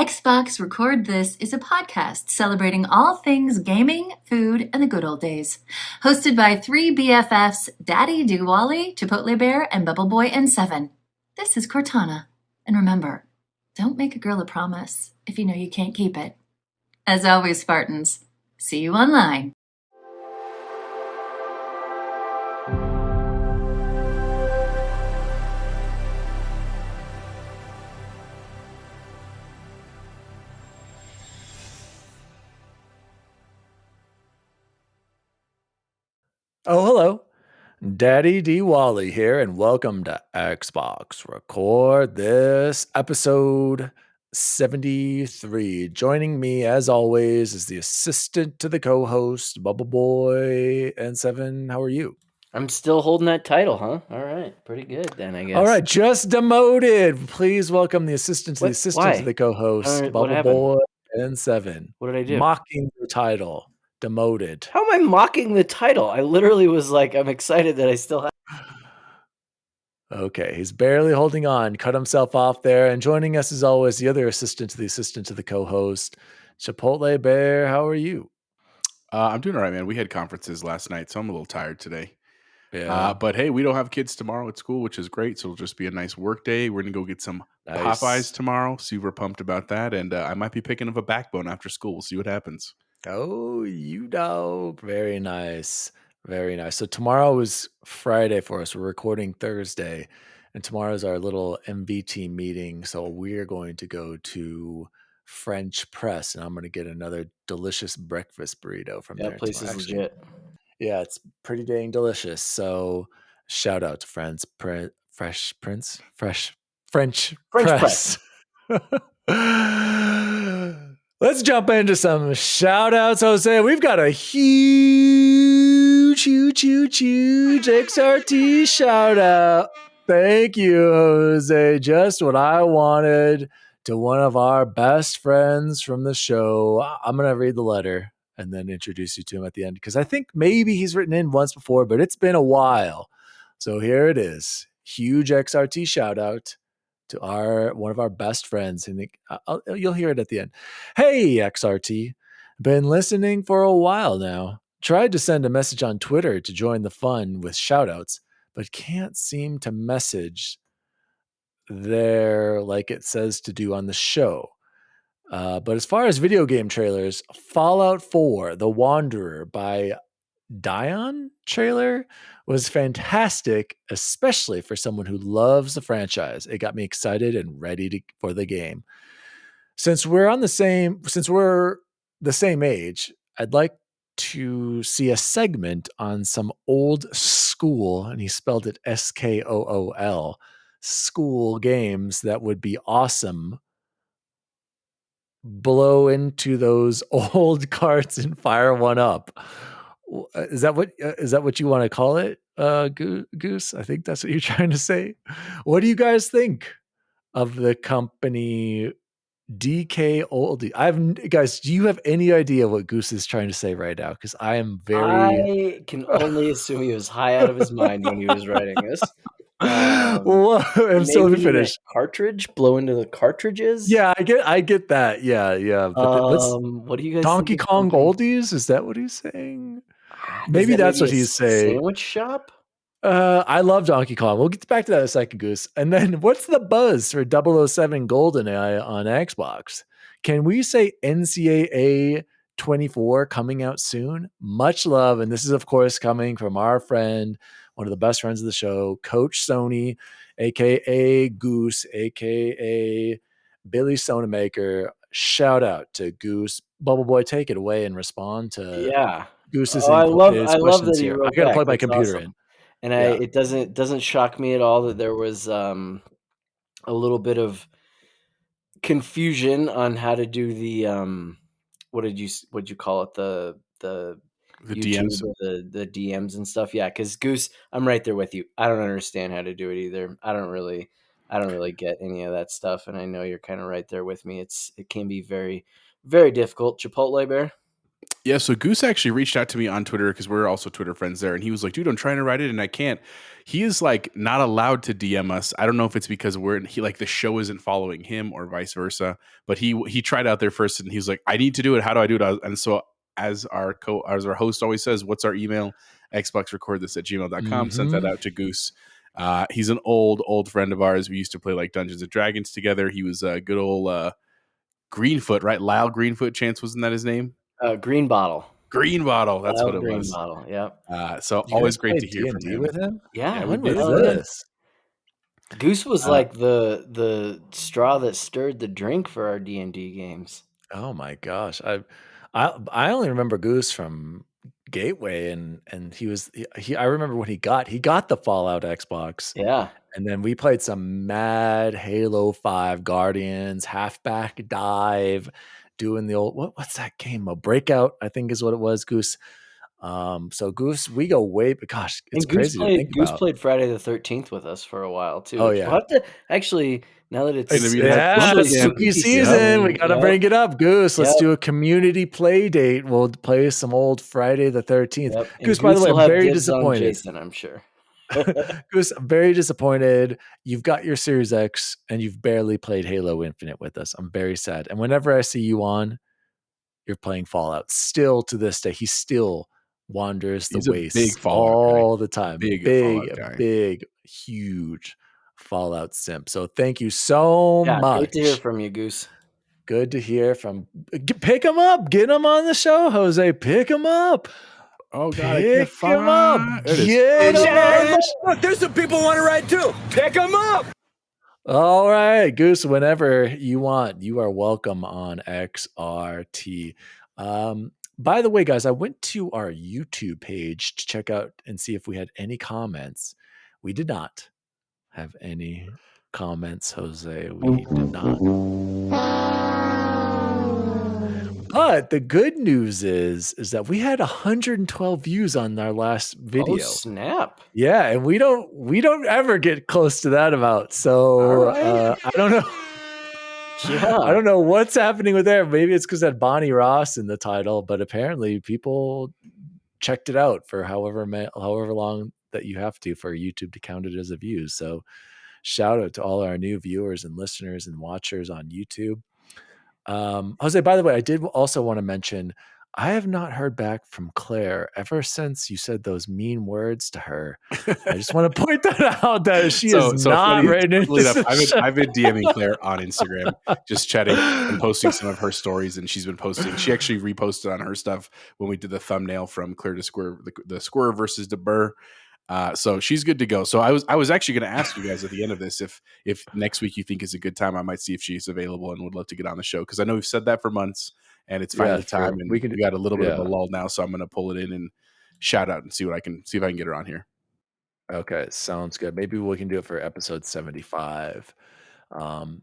Xbox Record This is a podcast celebrating all things gaming, food, and the good old days. Hosted by three BFFs, Daddy DWALLY, Chipotle Bear, and Bubble Boy and Seven. This is Cortana. And remember, don't make a girl a promise if you know you can't keep it. As always, Spartans, see you online. Oh, hello. Daddy DWALLY here, and welcome to Xbox Record This, episode 73. Joining me, as always, is the assistant to the co-host, Bubble Boy and Seven. How are you? I'm still holding that title, huh? All right. Pretty good then, I guess. All right, just demoted. Please welcome the assistant to What? the assistant Why? to the co-host, What Bubble happened? Boy and Seven. What did I do? Mocking the title. Demoted. How am I mocking the title? I literally was like, I'm excited that I still have. Okay, he's barely holding on, cut himself off there. And joining us as always, the other assistant to the co-host, Chipotle Bear. How are you? I'm doing all right, man. We had conferences last night, so I'm a little tired today. Yeah. But hey, we don't have kids tomorrow at school, which is great. So it'll just be a nice work day. We're going to go get some Nice. Popeyes tomorrow. Super pumped about that. And I might be picking up a backbone after school. We'll see what happens. Oh, you dog. Very nice. Very nice. So tomorrow is Friday for us. We're recording Thursday. And tomorrow's our little MVT meeting. So we're going to go to French Press. And I'm going to get another delicious breakfast burrito from there. That place is Actually, legit. yeah, it's pretty dang delicious. So shout out to French Press. Let's jump into some shout outs, Jose. We've got a huge XRT shout out. Thank you, Jose. Just what I wanted, to one of our best friends from the show. I'm going to read the letter and then introduce you to him at the end, because I think maybe he's written in once before, but it's been a while. So here it is. Huge XRT shout out to one of our best friends, and you'll hear it at the end. Hey, XRT. Been listening for a while now. Tried to send a message on Twitter to join the fun with shoutouts, but can't seem to message there like it says to do on the show. But as far as video game trailers, Fallout 4, The Wanderer by Dion trailer was fantastic, especially for someone who loves the franchise. It got me excited and ready for the game. Since we're the same age, I'd like to see a segment on some old school, and he spelled it SKOOL, school games that would be awesome. Blow into those old carts and fire one up. Is that what you want to call it, Goose? I think that's what you're trying to say. What do you guys think of the company DK Oldie? Guys, do you have any idea what Goose is trying to say right now? Because I am very. I can only assume he was high out of his mind when he was writing this. So let me finish. Cartridge, blow into the cartridges. Yeah, I get that. Yeah. But what do you guys? Donkey Kong Oldies? Is that what he's saying? Maybe that's what he's saying. Sandwich shop. I love Donkey Kong. We'll get back to that in a second, Goose. And then what's the buzz for 007 GoldenEye on Xbox? Can we say NCAA 24 coming out soon? Much love. And this is, of course, coming from our friend, one of the best friends of the show, Coach Sony, a.k.a. Goose, a.k.a. Billy Sonamaker. Shout out to Goose. Bubble Boy, take it away and respond to Goose's I love questions that he here. wrote I gotta back. plug my That's computer awesome. in. And it doesn't shock me at all that there was a little bit of confusion on how to do the what'd you call it, the YouTube, DMs, the DMs and stuff. Yeah, because Goose, I'm right there with you. I don't understand how to do it either. I don't really get any of that stuff, and I know you're kind of right there with me. It can be very, very difficult. Chipotle Bear. Yeah, so Goose actually reached out to me on Twitter because we're also Twitter friends there, and he was like, "Dude, I'm trying to write it and I can't." He is like not allowed to DM us. I don't know if it's because the show isn't following him or vice versa. But he tried out there first, and he's like, "I need to do it. How do I do it?" And so as our host always says, "What's our email?" xboxrecordthis@gmail.com. Sent that out to Goose. He's an old friend of ours. We used to play like Dungeons and Dragons together. He was a good old Greenfoot, right? Lyle Greenfoot. Chance, wasn't that his name? Green Bottle. Green Bottle. That's what it Green was. Bottle. Yep. So You always guys great to played hear from D&D him. with him? Yeah, we When did. was Oh, yeah. this? Goose was like the straw that stirred the drink for our D&D games. Oh my gosh. I only remember Goose from Gateway, and I remember when he got the Fallout Xbox. Yeah. And then we played some mad Halo 5 Guardians, halfback dive, doing the old what's that game? A Breakout, I think is what it was, Goose. So Goose, we go way, but gosh, it's And Goose crazy to think about. played Friday the 13th with us for a while too. Oh which yeah. We'll have to actually, now that it's Gonna be that fun again. spooky season. We gotta bring it up, Goose. Let's Yep. do a community play date. We'll play some old Friday the 13th. Yep. And Goose, by the way, will I'm have very dibs on disappointed. Jason, I'm sure. Goose, I'm very disappointed. You've got your Series X and you've barely played Halo Infinite with us. I'm very sad. And whenever I see you on, you're playing Fallout. Still to this day, he still wanders the He's a big wastes Fallout all guy. the time. Big Fallout guy. Big, huge Fallout simp. So thank you so much. Great to hear from you, Goose. Good to hear from. Pick him up. Get him on the show, Jose. Pick him up. Oh God, Pick him up. Get him on. Look, there's some people want to ride too. Pick them up. All right, Goose, whenever you want, you are welcome on XRT. By the way, guys, I went to our YouTube page to check out and see if we had any comments. We did not have any comments, Jose. We did not. But the good news is that we had 112 views on our last video. Oh, snap. Yeah, and we don't ever get close to that amount. So I don't know. Yeah. I don't know what's happening with there. Maybe it's because that Bonnie Ross in the title, but apparently people checked it out for however long that you have to for YouTube to count it as a view. So shout out to all our new viewers and listeners and watchers on YouTube. Jose, by the way, I did also want to mention, I have not heard back from Claire ever since you said those mean words to her. I just want to point that out that she is not written into I've been DMing Claire on Instagram, just chatting and posting some of her stories, and she's been posting. She actually reposted on her stuff when we did the thumbnail from Claire to Square, the Square versus the Burr. So she's good to go. So I was actually going to ask you guys at the end of this if next week you think is a good time. I might see if she's available and would love to get on the show, because I know we've said that for months and it's finally time. And we got a little bit of a lull now, so I'm going to pull it in and shout out and see if I can get her on here. Okay, sounds good. Maybe we can do it for episode 75.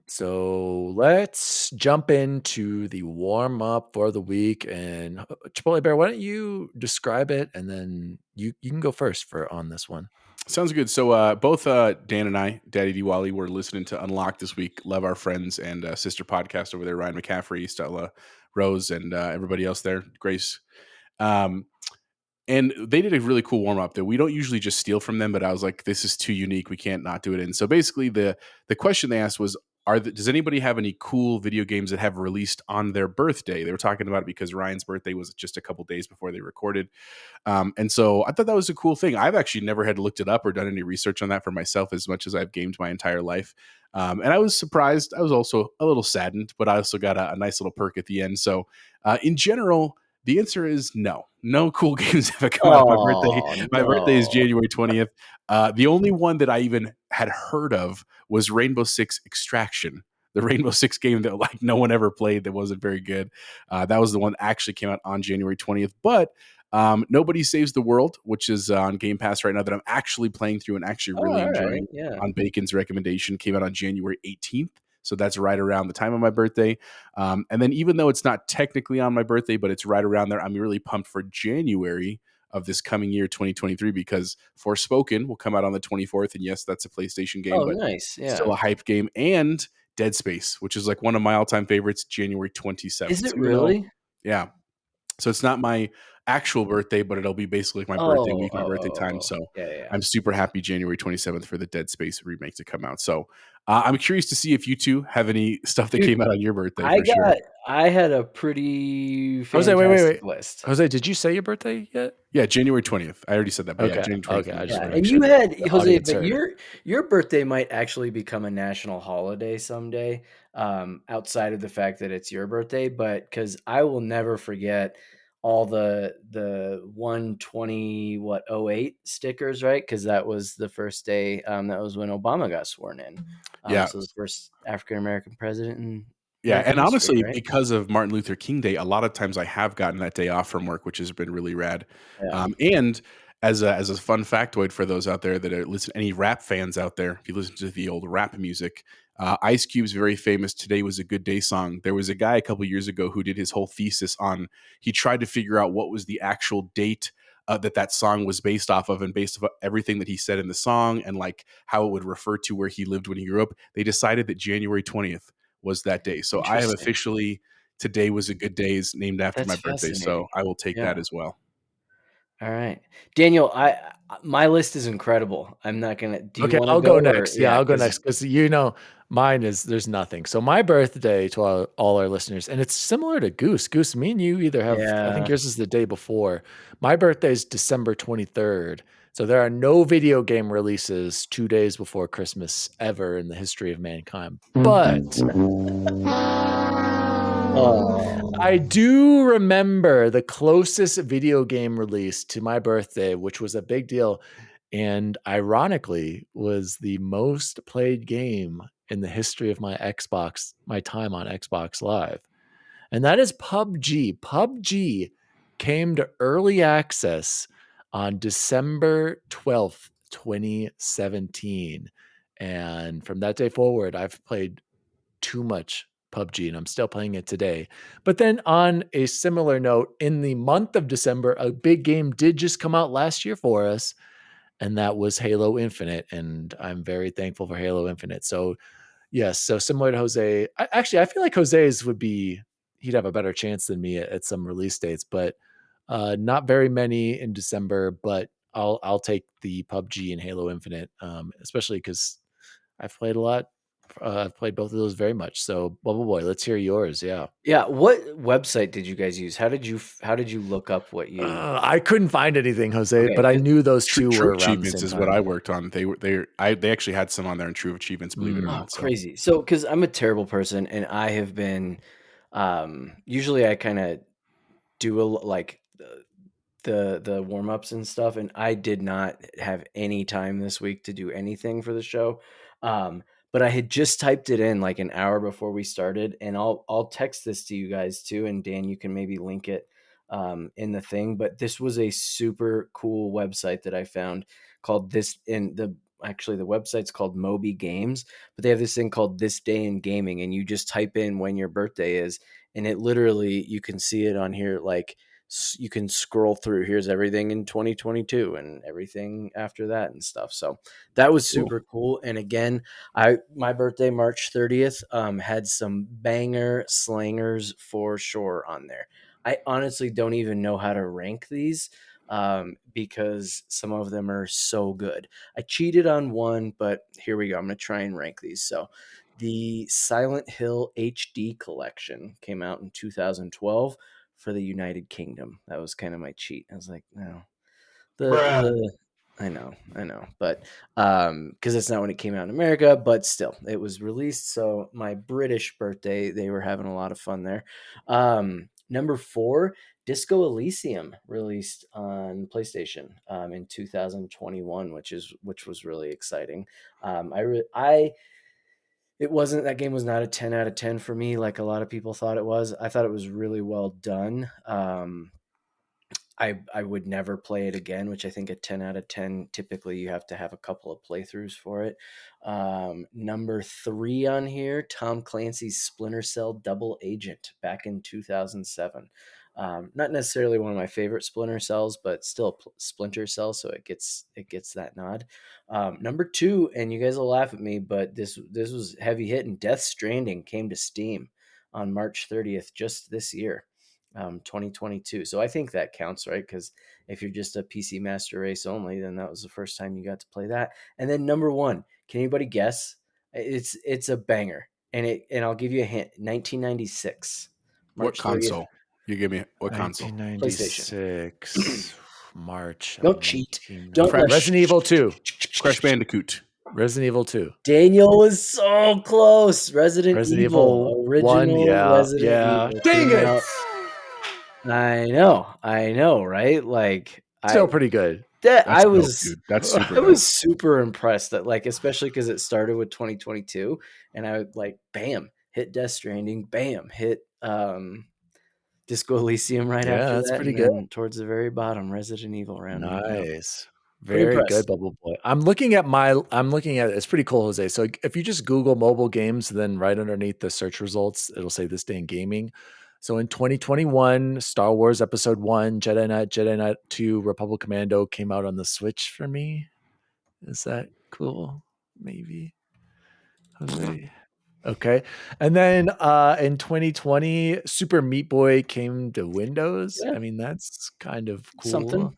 So let's jump into the warm up for the week. And Chipotle Bear, why don't you describe it, and then you can go first on this one. Sounds good. So both Dan and I, Daddy DWALLY, were listening to Unlock this week. Love our friends and sister podcast over there, Ryan McCaffrey, Stella, Rose, and everybody else there, Grace. And they did a really cool warm up that we don't usually just steal from them, but I was like, this is too unique. We can't not do it. And so basically the question they asked was, does anybody have any cool video games that have released on their birthday? They were talking about it because Ryan's birthday was just a couple days before they recorded. And so I thought that was a cool thing. I've actually never had looked it up or done any research on that for myself, as much as I've gamed my entire life. And I was surprised. I was also a little saddened, but I also got a nice little perk at the end. So in general, the answer is no. No cool games have come out on my birthday. My birthday is January 20th. The only one that I even had heard of was Rainbow Six Extraction, the Rainbow Six game that like no one ever played, that wasn't very good. That was the one that actually came out on January 20th. But Nobody Saves the World, which is on Game Pass right now, that I'm actually playing through and actually really enjoying. Yeah. On Bacon's recommendation, came out on January 18th. So that's right around the time of my birthday. And then even though it's not technically on my birthday, but it's right around there, I'm really pumped for January of this coming year, 2023, because Forspoken will come out on the 24th. And yes, that's a PlayStation game, but nice. Yeah. still a hype game. And Dead Space, which is like one of my all-time favorites, January 27th. Is it really? Yeah. So it's not my actual birthday, but it'll be basically like my birthday week, my birthday time. So Yeah. I'm super happy January 27th for the Dead Space remake to come out. So I'm curious to see if you two have any stuff that Dude, came out on your birthday for sure. I had a pretty Jose, fantastic wait. list. Jose, did you say your birthday yet? Yeah, January 20th. I already said that, but yeah, Okay. January 20th. Okay. I just Yeah, want to make and sure you had the Jose, audience but heard it. your birthday might actually become a national holiday someday, outside of the fact that it's your birthday. But because I will never forget all the 120 08 stickers, right? Because that was the first day. That was when Obama got sworn in. Yeah. So the first African American president in Yeah, American and history, honestly, right? because of Martin Luther King Day, a lot of times I have gotten that day off from work, which has been really rad. Yeah. And as a fun factoid for those out there that are listen, any rap fans out there, if you listen to the old rap music, Ice Cube's very famous "Today Was a Good Day" song. There was a guy a couple years ago who did his whole thesis on. He tried to figure out what was the actual date that song was based off of, and based off everything that he said in the song, and like how it would refer to where he lived when he grew up. They decided that January 20th was that day. So I have Interesting. officially Today Was a Good Day is named after That's my birthday. fascinating. So I will take that Yeah. as well. All right, Daniel. My list is incredible. I'm not gonna. Do you Okay, want to I'll go go or next. Yeah, I'll go 'cause- next because mine is there's nothing. So my birthday to all our listeners, and it's similar to Goose. Goose, me and you either have. I think Yeah. yours is the day before. My birthday is December 23rd. So there are no video game releases 2 days before Christmas ever in the history of mankind. But Oh, I do remember the closest video game release to my birthday, which was a big deal, and ironically was the most played game in the history of my time on Xbox Live. And that is PUBG. PUBG came to early access on December 12th, 2017. And from that day forward, I've played too much PUBG and I'm still playing it today. But then on a similar note, in the month of December, a big game did just come out last year for us, and that was Halo Infinite. And I'm very thankful for Halo Infinite. So yes, so similar to Jose, I feel like Jose's he'd have a better chance than me at some release dates, but not very many in December. But I'll take the PUBG and Halo Infinite, especially because I've played a lot. I've played both of those very much. So, Bubble Boy, let's hear yours. Yeah. yeah. What website did you guys use? How did you look up what you? I couldn't find anything, Jose, Okay, but I 'cause knew those True, two True were around the Achievements same is what time. I worked on. They actually had some on there in True Achievements, believe it or Mm. not. So Crazy. So, because I'm a terrible person, and I have been, usually I kind of do like the warm ups and stuff, and I did not have any time this week to do anything for the show. But I had just typed it in like an hour before we started, and I'll text this to you guys too, and Dan, you can maybe link it in the thing. But this was a super cool website that I found called this in the actually the website's called Moby Games, but they have this thing called This Day in Gaming, and you just type in when your birthday is, and it literally you can see it on here like you can scroll through. Here's everything in 2022 and everything after that and stuff. So that was super cool. And again, my birthday March 30th had some banger slangers for sure on there. I honestly don't even know how to rank these because some of them are so good. I cheated on one, but here we go. I'm going to try and rank these. So the Silent Hill HD collection came out in 2012 for the United Kingdom. That was kind of my cheat. I was like, no, the I know, but because it's not when it came out in America, but still, it was released. So my British birthday, they were having a lot of fun there. Number 4, Disco Elysium released on PlayStation in 2021, which was really exciting. I it wasn't that game was not a 10 out of 10 for me like a lot of people thought it was. I thought it was really well done. I would never play it again, which I think a 10 out of 10 typically you have to have a couple of playthroughs for it. Number 3 on here, Tom Clancy's Splinter Cell Double Agent back in 2007. Not necessarily one of my favorite Splinter Cells, but still Splinter Cell, so it gets that nod. Number 2, and you guys will laugh at me, but this was heavy hitting. Death Stranding came to Steam on March 30th, just this year. 2022. So I think that counts, right? Because if you're just a PC Master Race only, then that was the first time you got to play that. And then number one, can anybody guess? It's a banger, and I'll give you a hint. 1996. What March 30th. console? You give me what console? 1996 March. Don't cheat. Don't Crash. Resident Evil 2. Crash Bandicoot. Resident Evil 2. Daniel was so close. Resident Evil. Original 1, yeah, Resident Evil. Dang came it! out. I know, right? Like, Still pretty good. I was, dope, dude. That's super I was super impressed that, like, especially because it started with 2022, and I would like, bam, hit Death Stranding, bam, hit Disco Elysium right Yeah, after that's that, pretty and good. then towards the very bottom, Resident Evil rounding it out. Nice. Pretty Very impressed. good, Bubble Boy. I'm looking at it's pretty cool, Jose. So if you just Google mobile games, then right underneath the search results, it'll say this day in gaming. So in 2021, Star Wars Episode 1, Jedi Knight 2, Republic Commando came out on the Switch for me. Is that cool? Maybe. Jose. Okay. And then in 2020, Super Meat Boy came to Windows. Yeah. I mean, that's kind of cool. Something.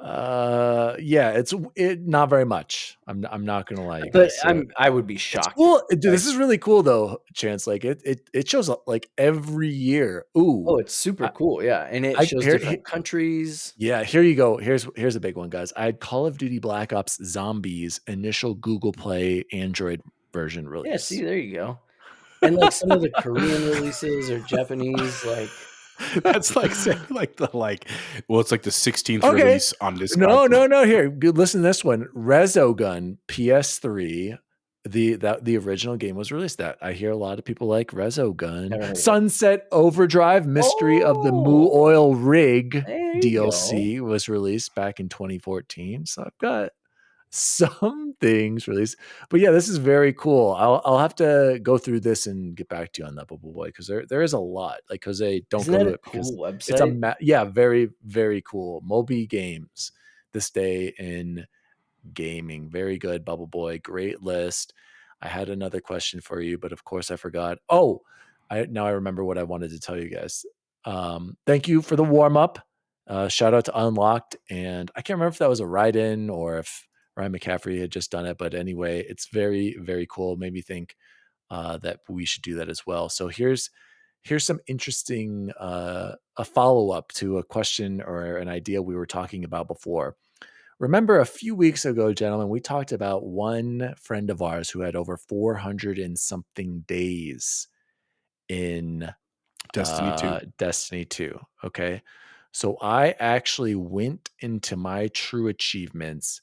Yeah, it's not very much. I'm not gonna lie, you But guys. So I would be shocked. cool. Dude, this is really cool though, Chance. Like it shows up like every year. Ooh. Oh, it's super cool. Yeah. And it shows different countries. Yeah, here you go. Here's a big one, guys. I had Call of Duty Black Ops Zombies initial Google Play Android version release. Yeah, see, there you go. And like some of the Korean releases or Japanese, like that's like saying like the well, it's like the 16th release on this. No. Here, listen to this one. Resogun PS3. The original game was released. That I hear a lot of people like Resogun. Sunset Overdrive Mystery of the Moo Oil Rig DLC was released back in 2014. So I've got some things released, but yeah, this is very cool. I'll have to go through this and get back to you on that, Bubble Boy, because there is a lot. Like, because they don't Isn't go that to a it because cool website? it's very, very cool. Moby Games, this day in gaming. Very good, Bubble Boy. Great list. I had another question for you, but of course I forgot. Oh, now I remember what I wanted to tell you guys. Thank you for the warm up. Shout out to Unlocked, and I can't remember if that was a write-in or if Ryan McCaffrey had just done it, but anyway, it's very, very cool. Made me think that we should do that as well. So here's some interesting a follow-up to a question or an idea we were talking about before. Remember a few weeks ago, gentlemen, we talked about one friend of ours who had over 400 and something days in Destiny 2. Okay. So I actually went into my true achievements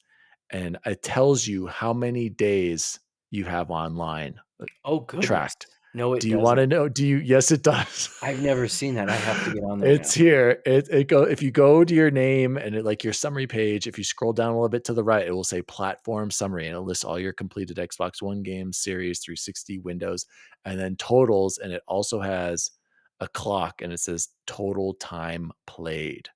and it tells you how many days you have online. Oh, good. Tracked. No, it Do you want to know? Yes, it does. I've never seen that. I have to get on there. It's here. If you go to your name and like your summary page, if you scroll down a little bit to the right, it will say platform summary and it'll list all your completed Xbox One games, Series, 360, Windows, and then totals. And it also has a clock and it says total time played.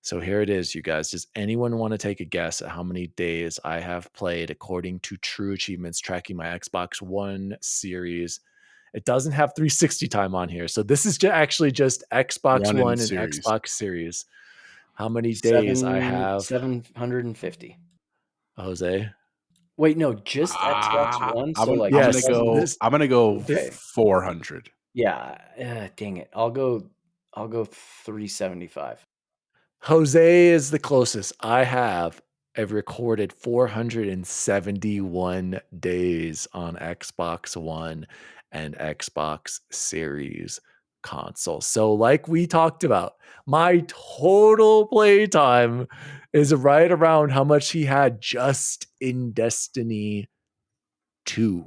So here it is, you guys. Does anyone want to take a guess at how many days I have played according to True Achievements tracking my Xbox One Series? It doesn't have 360 time on here. So this is actually just Xbox One and series. Xbox Series. How many days I have? 750. Jose? Wait, no, just Xbox One? I'm going to go 400. Yeah. Dang it. I'll go 375. Jose is the closest. I've recorded 471 days on Xbox One and Xbox Series console. So like we talked about, my total play time is right around how much he had just in Destiny 2.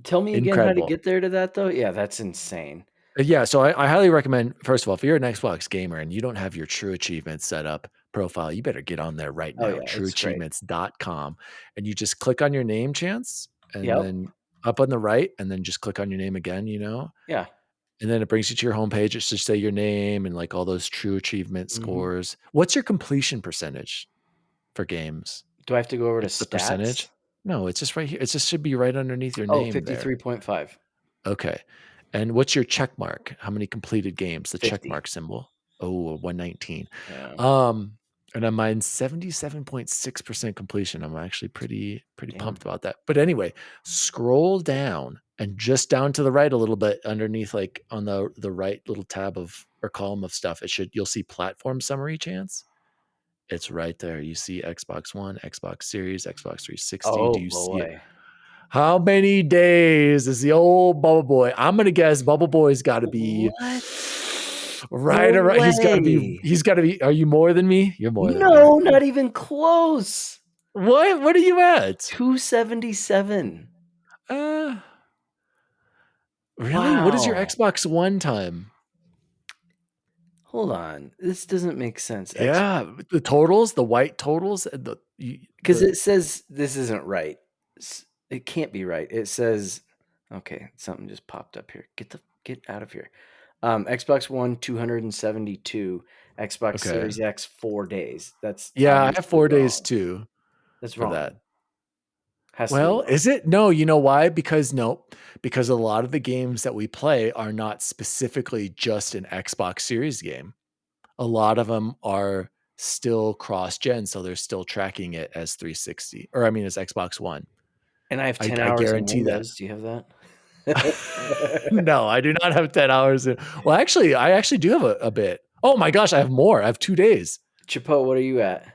Tell me again how to get there to that though. Yeah, that's insane. Yeah, so I highly recommend, first of all, if you're an Xbox gamer and you don't have your True Achievements set up profile, you better get on there right now, trueachievements.com. And you just click on your name, Chance, and then up on the right, and then just click on your name again, Yeah. And then it brings you to your homepage. It's just say your name and like all those True Achievement scores. What's your completion percentage for games? Do I have to go over to the percentage? No, it's just right here. It just should be right underneath your name. name. 53.5. Okay. And what's your check mark? How many completed games? The 50. check mark symbol. Oh, 119. Yeah. And I'm on 77.6% completion. I'm actually pretty Damn. pumped about that. But anyway, scroll down and just down to the right a little bit underneath, like on the right little tab of or column of stuff. You'll see platform summary chance. It's right there. You see Xbox One, Xbox Series, Xbox 360. Oh Do you see it? boy. How many days is the old Bubble Boy? I'm gonna guess Bubble Boy's got to be right No around. He's got to way. be. Are you more than me? You're more than me. No, not even close. What are you at? 277. Really? What is your Wow. Xbox One time? Hold on. This doesn't make sense. Yeah, the totals, the white totals, Because it says this isn't right. It can't be right. It says, okay, something just popped up here. Get out of here. Xbox One 272, Xbox Okay. Series X 4 days. That's I have obviously 4 days wrong. too. That's for wrong. that. Has to be Well, wrong. is it? No, you know why? Because a lot of the games that we play are not specifically just an Xbox Series game. A lot of them are still cross-gen, so they're still tracking it as 360, or I mean, as Xbox One. And I have 10 I hours guarantee in that. Windows. Do you have that? No, I do not have 10 hours. Well, actually, I actually do have a bit. Oh my gosh, I have more. I have 2 days. Chipo, what are you at?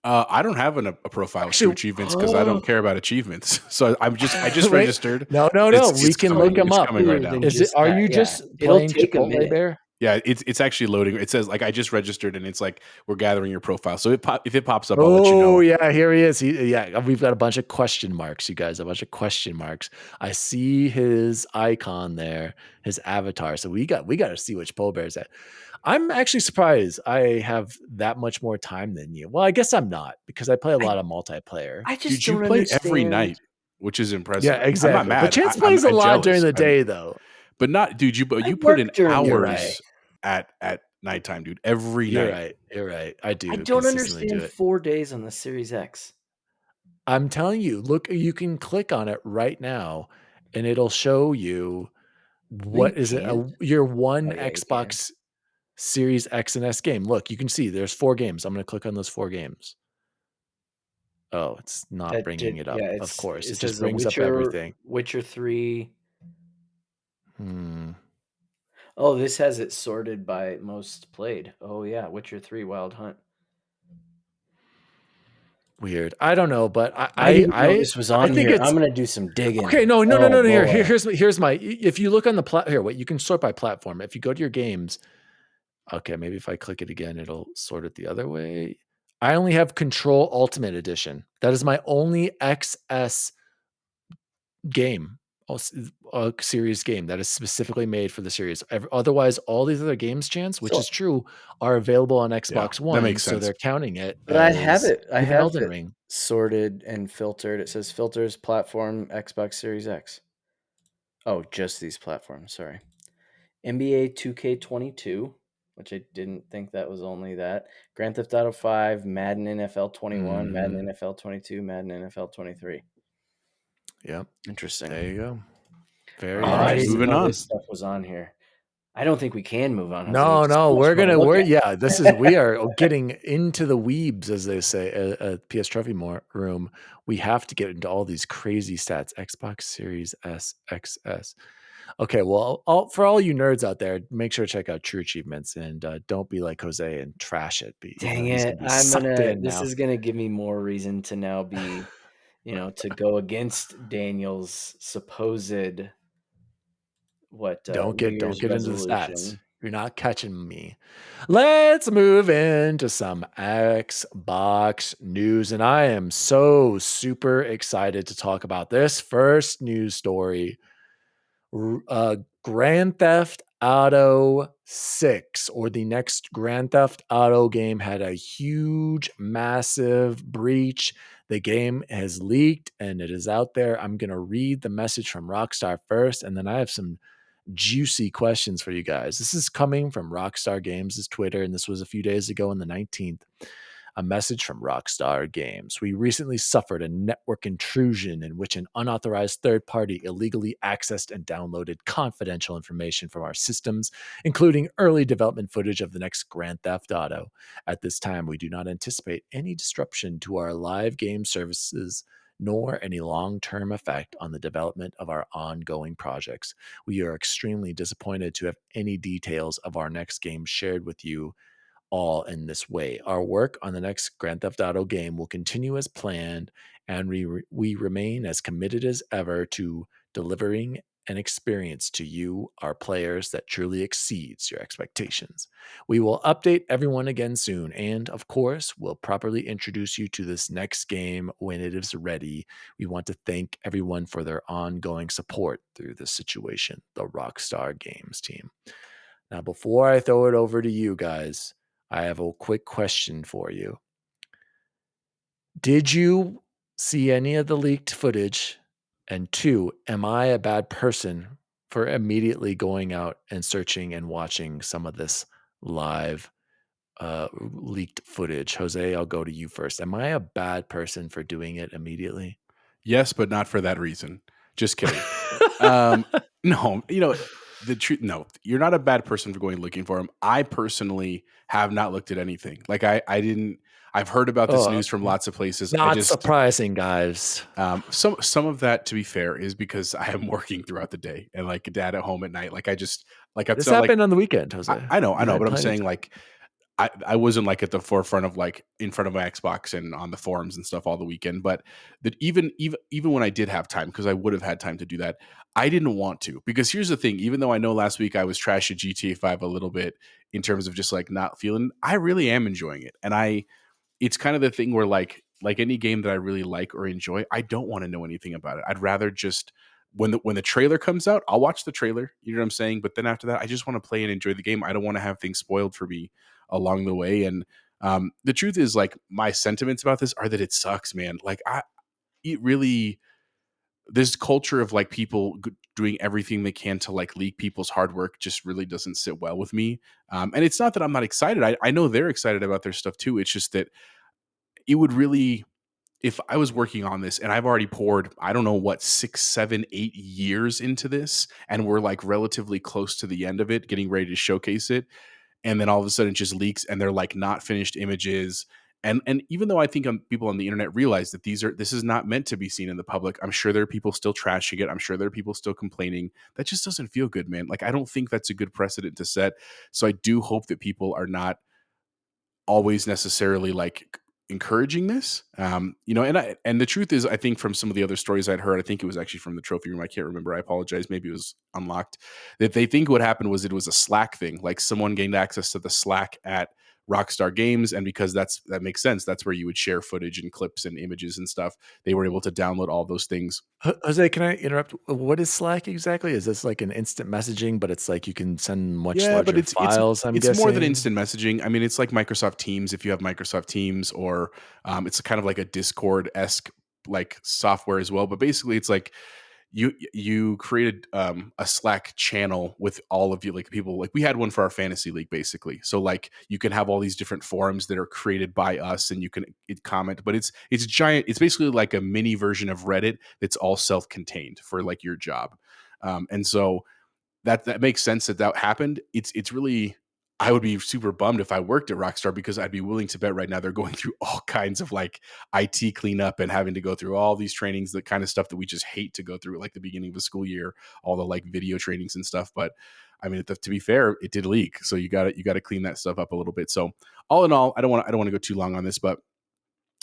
I don't have a profile with 2 achievements because I don't care about achievements. So I just Wait, registered. No. We can look them up. Coming right now. Are you just playing Chipotle Bear? Yeah, it's actually loading. It says like I just registered, and it's like we're gathering your profile. So if it pops up, I'll let you know. Oh yeah, here he is. We've got a bunch of question marks, you guys. A bunch of question marks. I see his icon there, his avatar. So we got to see which Chipotle Bear's at. I'm actually surprised I have that much more time than you. Well, I guess I'm not because I play a lot of multiplayer. I just Dude, you don't play understand. every night, which is impressive. Yeah, exactly. I'm not mad. But Chance plays a lot jealous. during the day, though. But not, dude. You put in work during the hours at nighttime, dude. Every night. You're right. I do. I don't consistently understand do it. 4 days on the Series X. I'm telling you, look, you can click on it right now, and it'll show you what is it. Your one Xbox Series X and S game. Look, you can see there's 4 games. I'm going to click on those 4 games. Oh, it's not bringing it up. Yeah, of course, it just brings up everything. Witcher 3. Oh, this has it sorted by most played. Oh yeah, Witcher 3 Wild Hunt. Weird. I don't know, but I didn't know this was on here. I'm gonna do some digging. Okay, no. Here's my. If you look on the here, wait. You can sort by platform. If you go to your games, okay, maybe if I click it again, it'll sort it the other way. I only have Control Ultimate Edition. That is my only XS game, a series game that is specifically made for the series. Otherwise, all these other games, Chance, which is true, are available on Xbox One. That makes sense. So they're counting it. But I have it. I have Elden Ring sorted and filtered. It says filters, platform, Xbox Series X. Oh, just these platforms. Sorry. NBA 2K22, which I didn't think that was only that. Grand Theft Auto 5, Madden NFL 21, Madden NFL 22, Madden NFL 23. Yep. Interesting. There you go. Very I interesting. didn't know this stuff was on here. I don't think we can move on. No, we are getting into the weebs, as they say, at PS Trophy Room. We have to get into all these crazy stats. Xbox Series S, XS. Okay, well, for all you nerds out there, make sure to check out True Achievements and don't be like Jose and trash it. Dang it! This is gonna give me more reason to now be, to go against Daniel's supposed. Don't get into the stats. You're not catching me. Let's move into some Xbox news, and I am so super excited to talk about this first news story. Grand Theft Auto 6, or the next Grand Theft Auto game, had a huge, massive breach. The game has leaked and it is out there. I'm going to read the message from RockStar first, and then I have some juicy questions for you guys. This is coming from RockStar Games' Twitter, and this was a few days ago on the 19th. A message from RockStar Games. We recently suffered a network intrusion in which an unauthorized third party illegally accessed and downloaded confidential information from our systems, including early development footage of the next Grand Theft Auto. At this time, we do not anticipate any disruption to our live game services nor any long-term effect on the development of our ongoing projects. We are extremely disappointed to have any details of our next game shared with you all in this way. Our work on the next Grand Theft Auto game will continue as planned, and we remain as committed as ever to delivering an experience to you, our players, that truly exceeds your expectations. We will update everyone again soon, and of course, we'll properly introduce you to this next game when it is ready. We want to thank everyone for their ongoing support through this situation, the RockStar Games team. Now, before I throw it over to you guys, I have a quick question for you. Did you see any of the leaked footage? And 2, am I a bad person for immediately going out and searching and watching some of this live leaked footage? Jose, I'll go to you first. Am I a bad person for doing it immediately? Yes, but not for that reason. Just kidding. No, the truth. No, you're not a bad person for going looking for him. I personally have not looked at anything. Like I didn't. I've heard about this news from lots of places. Not surprising, guys. Some of that, to be fair, is because I am working throughout the day and like a dad at home at night. Like this happened on the weekend, Jose. I know, but I'm saying like I wasn't like at the forefront of like in front of my Xbox and on the forums and stuff all the weekend. But that even when I did have time, because I would have had time to do that, I didn't want to. Because here's the thing: even though I know last week I was trashing GTA 5 a little bit in terms of just like not feeling, I really am enjoying it, and it's kind of the thing where like any game that I really like or enjoy, I don't want to know anything about it. I'd rather just when the trailer comes out, I'll watch the trailer. You know what I'm saying? But then after that, I just want to play and enjoy the game. I don't want to have things spoiled for me along the way. And the truth is, like, my sentiments about this are that it sucks, man. Like it really, this culture of like people doing everything they can to like leak people's hard work just really doesn't sit well with me. And it's not that I'm not excited. I know they're excited about their stuff too. It's just that it would really, if I was working on this and I've already poured, I don't know what, 6, 7, 8 years into this, and we're like relatively close to the end of it, getting ready to showcase it, and then all of a sudden it just leaks and they're like not finished images. And even though I think people on the internet realize that this is not meant to be seen in the public, I'm sure there are people still trashing it. I'm sure there are people still complaining. That just doesn't feel good, man. Like, I don't think that's a good precedent to set. So I do hope that people are not always necessarily like encouraging this. And the truth is, I think from some of the other stories I'd heard, I think it was actually from the trophy room, I can't remember, I apologize, maybe it was unlocked, that they think what happened was it was a Slack thing. Like someone gained access to the Slack at RockStar Games, and because that makes sense, that's where you would share footage and clips and images and stuff. They were able to download all those things. Jose, can I interrupt? What is Slack exactly? Is this like an instant messaging, but it's like you can send much larger files? It's more than instant messaging. I mean, it's like Microsoft Teams, if you have Microsoft Teams, or it's kind of like a Discord-esque like software as well. But basically, it's like you created a Slack channel with all of you, like people, like we had one for our fantasy league, basically. So like you can have all these different forums that are created by us, and you can comment. But it's giant. It's basically like a mini version of Reddit that's all self-contained for like your job. And so that makes sense that happened. It's really, I would be super bummed if I worked at RockStar, because I'd be willing to bet right now they're going through all kinds of like IT cleanup and having to go through all these trainings, the kind of stuff that we just hate to go through at like the beginning of a school year, all the like video trainings and stuff. But I mean, to be fair, it did leak, so you got to clean that stuff up a little bit. So all in all, I don't want to go too long on this, but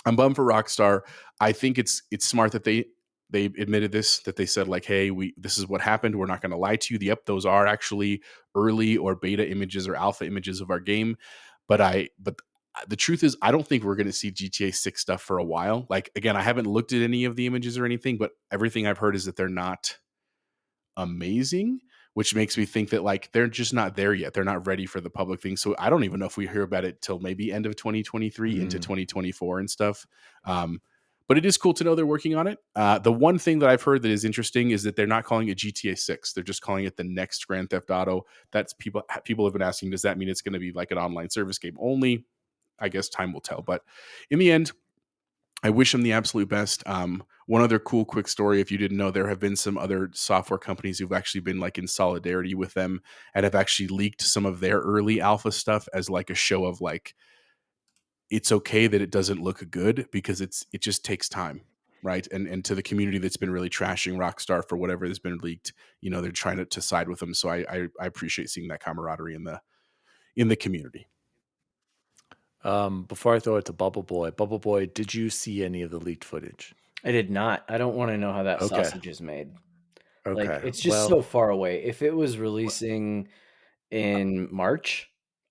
I'm bummed for RockStar. I think it's smart that they admitted this, that they said like, hey, this is what happened. We're not going to lie to you. Yep, those are actually early or beta images or alpha images of our game. But the truth is, I don't think we're going to see GTA 6 stuff for a while. Like, again, I haven't looked at any of the images or anything, but everything I've heard is that they're not amazing, which makes me think that like they're just not there yet. They're not ready for the public thing. So I don't even know if we hear about it till maybe end of 2023 into 2024 and stuff. But it is cool to know they're working on it. The one thing that I've heard that is interesting is that they're not calling it GTA 6. They're just calling it the next Grand Theft Auto. That's people have been asking, does that mean it's going to be like an online service game only? I guess time will tell. But in the end, I wish them the absolute best. One other cool quick story, if you didn't know, there have been some other software companies who've actually been like in solidarity with them and have actually leaked some of their early alpha stuff as like a show of like, it's okay that it doesn't look good because it just takes time, right? And to the community that's been really trashing Rockstar for whatever has been leaked, they're trying to side with them. So I appreciate seeing that camaraderie in the community. Before I throw it to Bubble Boy, did you see any of the leaked footage? I did not. I don't want to know how that Okay. sausage is made. Okay. Like, it's just so far away. If it was releasing in March,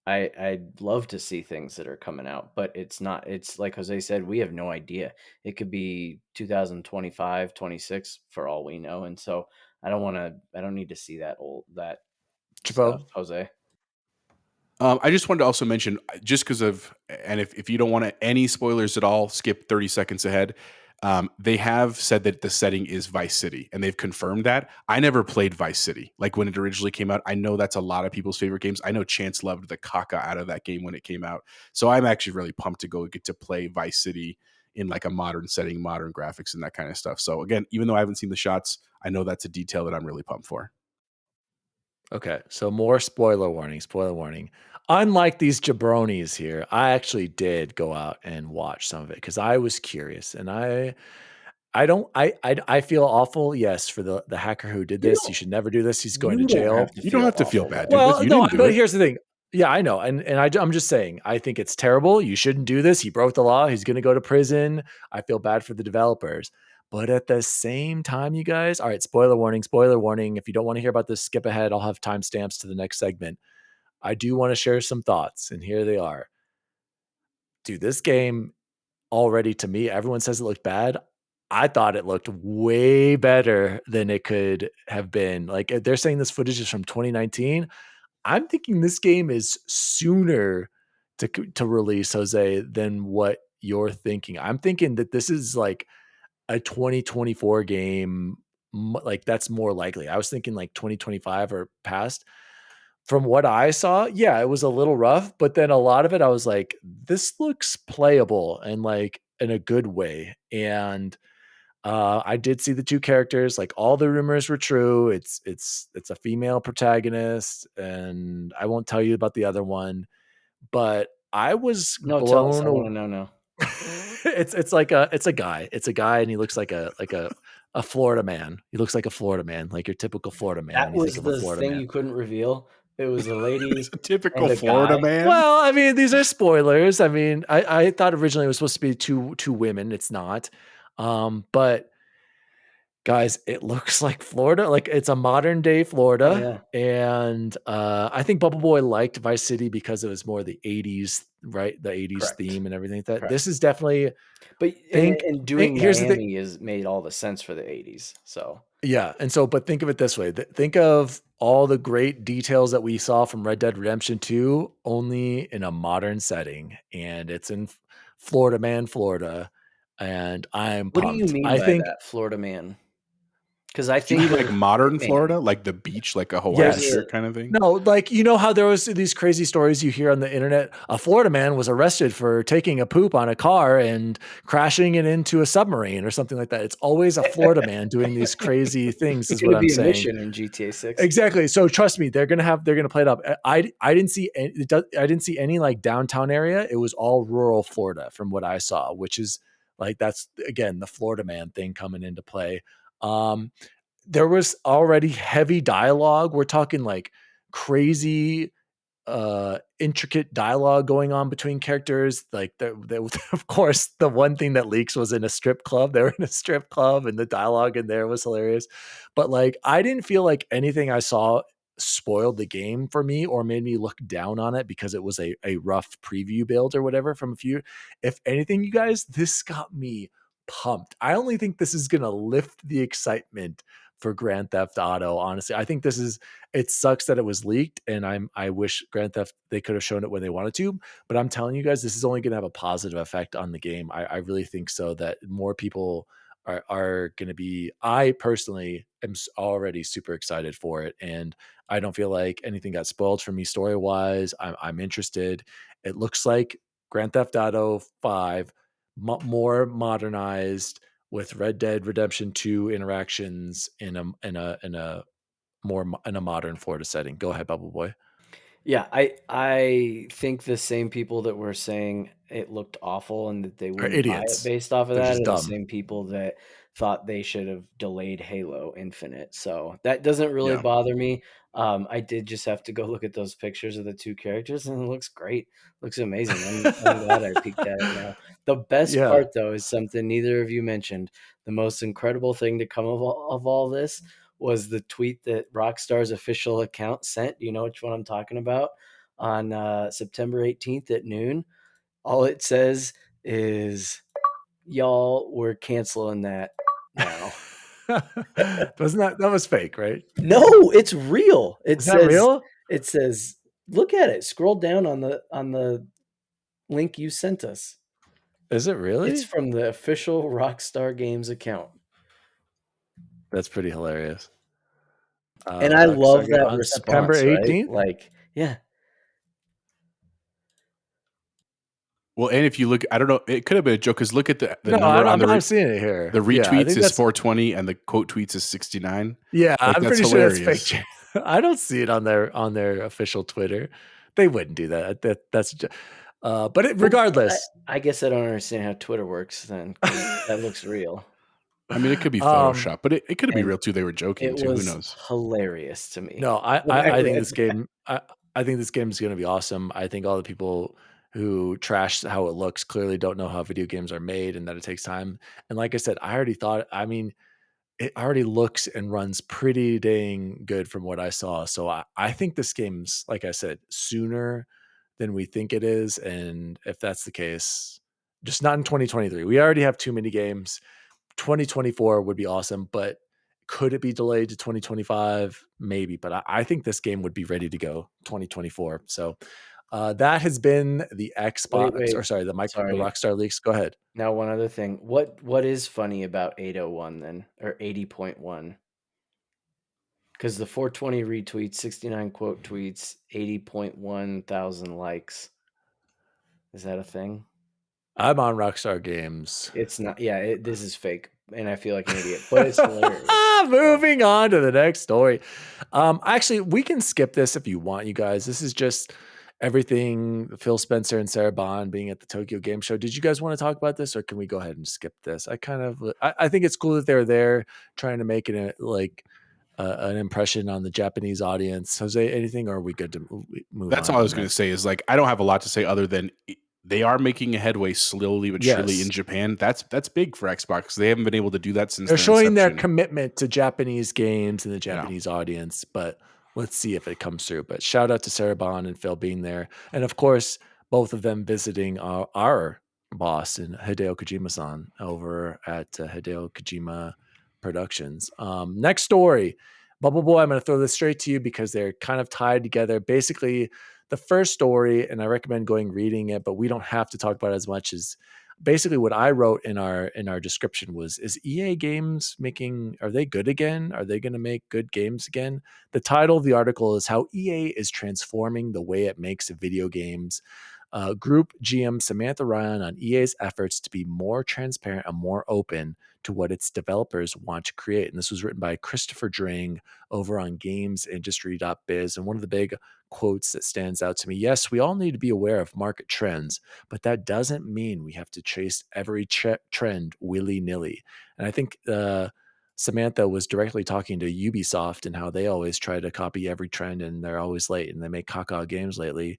I'd love to see things that are coming out, but it's not. It's like Jose said, we have no idea. It could be 2025, 26 for all we know. And so I don't need to see that stuff, Jose. I just wanted to also mention, just because and if you don't want any spoilers at all, skip 30 seconds ahead. They have said that the setting is Vice City, and they've confirmed that. I never played Vice City, like when it originally came out. I know that's a lot of people's favorite games. I know Chance loved the caca out of that game when it came out. So I'm actually really pumped to get to play Vice City in like a modern setting, modern graphics, and that kind of stuff. So again, even though I haven't seen the shots, I know that's a detail that I'm really pumped for. Okay, so more spoiler warning. Unlike these jabronis here, I actually did go out and watch some of it because I was curious, and I feel awful, yes, for the hacker who did this. You should never do this. He's going to jail. You don't have to feel bad, dude. Well, You no, didn't do but it. here's the thing. Yeah, I know, and I'm just saying, I think it's terrible. You shouldn't do this. He broke the law. He's going to go to prison. I feel bad for the developers. But at the same time, you guys, all right, spoiler warning. If you don't want to hear about this, skip ahead. I'll have timestamps to the next segment. I do want to share some thoughts, and here they are. Dude, this game already, to me, everyone says it looked bad. I thought it looked way better than it could have been. Like, they're saying this footage is from 2019. I'm thinking this game is sooner to release, Jose, than what you're thinking. I'm thinking that this is like a 2024 game. Like, that's more likely. I was thinking like 2025 or past. From what I saw, yeah, it was a little rough, but then a lot of it, I was like, this looks playable and like in a good way. And I did see the two characters. Like, all the rumors were true. It's a female protagonist, and I won't tell you about the other one. But I was No, tell us. I want to know now. it's like it's a guy. It's a guy, and he looks like a Florida man. He looks like a Florida man, like your typical Florida man. That was the thing you couldn't reveal. It was a lady, typical Florida man. Well, I mean, these are spoilers. I mean, I thought originally it was supposed to be two women. It's not. But guys, it looks like Florida. Like, it's a modern day Florida. Oh, yeah. And I think Bubble Boy liked Vice City because it was more the 80s, right? The 80s Correct. theme and everything like that. Correct. This is definitely. But doing Miami has made all the sense for the 80s. So yeah, and so, but think of it this way. Think of all the great details that we saw from Red Dead Redemption 2 only in a modern setting, and it's in Florida, and I'm pumped. What do you mean by that, Florida man? Because I think like modern Florida, like the beach, like a Hawaii shirt kind of thing. No, like, you know how there was these crazy stories you hear on the internet. A Florida man was arrested for taking a poop on a car and crashing it into a submarine or something like that. It's always a Florida man doing these crazy things. Is what I'm saying. Mission in GTA 6. Exactly. So trust me, they're gonna play it up. I didn't see any like downtown area. It was all rural Florida from what I saw, which is like, that's again the Florida man thing coming into play. There was already heavy dialogue. We're talking like crazy, intricate dialogue going on between characters. Like, of course, the one thing that leaks was in a strip club. They were in a strip club, and the dialogue in there was hilarious. But like, I didn't feel like anything I saw spoiled the game for me or made me look down on it because it was a rough preview build or whatever from a few. If anything, you guys, this got me pumped. I only think this is going to lift the excitement for Grand Theft Auto. Honestly, I think it sucks that it was leaked, and I wish Grand Theft, they could have shown it when they wanted to, but I'm telling you guys, this is only going to have a positive effect on the game. I really think so, that more people are going to be, I personally am already super excited for it. And I don't feel like anything got spoiled for me story wise. I'm interested. It looks like Grand Theft Auto 5, more modernized with Red Dead Redemption 2 interactions in a modern Florida setting. Go ahead, Bubble Boy. Yeah, I think the same people that were saying it looked awful and that they Are wouldn't buy it idiots. based off of They're that just are the dumb. same people that thought they should have delayed Halo Infinite. So that doesn't really Yeah. bother me. I did just have to go look at those pictures of the two characters, and it looks great. Looks amazing. I'm glad I peeked at it now. The best Yeah. part, though, is something neither of you mentioned. The most incredible thing to come of all this was the tweet that Rockstar's official account sent. You know which one I'm talking about? On September 18th at noon. All it says is, y'all, we're canceling that now. Wasn't that was fake, right? No, it's real. Is that real? It says, look at it. Scroll down on the link you sent us. Is it really? It's from the official Rockstar Games account. That's pretty hilarious. And I love that on response, September right? 18th. Like, yeah. Well, and if you look, I don't know, it could have been a joke because look at the No, number on I'm the not seeing it here. the Yeah, I retweets think is that's 420 and the quote tweets is 69. yeah. Like, I'm that's pretty sure hilarious. that's fake. I don't see it on their official Twitter. They wouldn't do that. But regardless, I guess I don't understand how Twitter works then. 'Cause that looks real. I mean, it could be Photoshop, but it could be and real too. They were joking It too. Who was knows? hilarious to me. no, when I think read this that. game. I think this game is going to be awesome. I think all the people who trash how it looks clearly don't know how video games are made and that it takes time. And like I said, I already thought. I mean, it already looks and runs pretty dang good from what I saw. So I think this game's, like I said, sooner than we think it is. And if that's the case, just not in 2023. We already have too many games. 2024 would be awesome, but could it be delayed to 2025? Maybe, but I think this game would be ready to go 2024. So that has been the Xbox, Wait. or sorry, the Sorry. Rockstar leaks. Go ahead. Now, one other thing. What is funny about 801 then, or 80.1? Because the 420 retweets, 69 quote tweets, 80.1 thousand likes. Is that a thing? I'm on Rockstar Games. It's not. Yeah, this is fake, and I feel like an idiot, but it's hilarious. Moving on to the next story. Actually, we can skip this if you want, you guys. This is just everything Phil Spencer and Sarah Bond being at the Tokyo Game Show. Did you guys want to talk about this, or can we go ahead and skip this? I think it's cool that they're there trying to make it an impression on the Japanese audience. Jose, anything, or are we good to move on? That's all I was going to say is like, I don't have a lot to say other than they are making a headway slowly but surely in Japan. That's big for Xbox. They haven't been able to do that since they're showing their inception. commitment to Japanese games and the Japanese audience, but let's see if it comes through. But shout out to Sarah Bond and Phil being there. And of course, both of them visiting our boss and Hideo Kojima-san over at Hideo Kojima Productions. Next story. Bubble Boy, I'm going to throw this straight to you because they're kind of tied together. Basically, the first story, and I recommend reading it, but we don't have to talk about it as much, as basically what I wrote in our description was, is EA Games are they good again? Are they going to make good games again? The title of the article is How EA is Transforming the Way It Makes Video Games. Group GM Samantha Ryan on EA's efforts to be more transparent and more open to what its developers want to create. And this was written by Christopher Dring over on gamesindustry.biz. And one of the big quotes that stands out to me: yes, we all need to be aware of market trends, but that doesn't mean we have to chase every trend willy-nilly. And I think Samantha was directly talking to Ubisoft and how they always try to copy every trend and they're always late and they make caca games lately.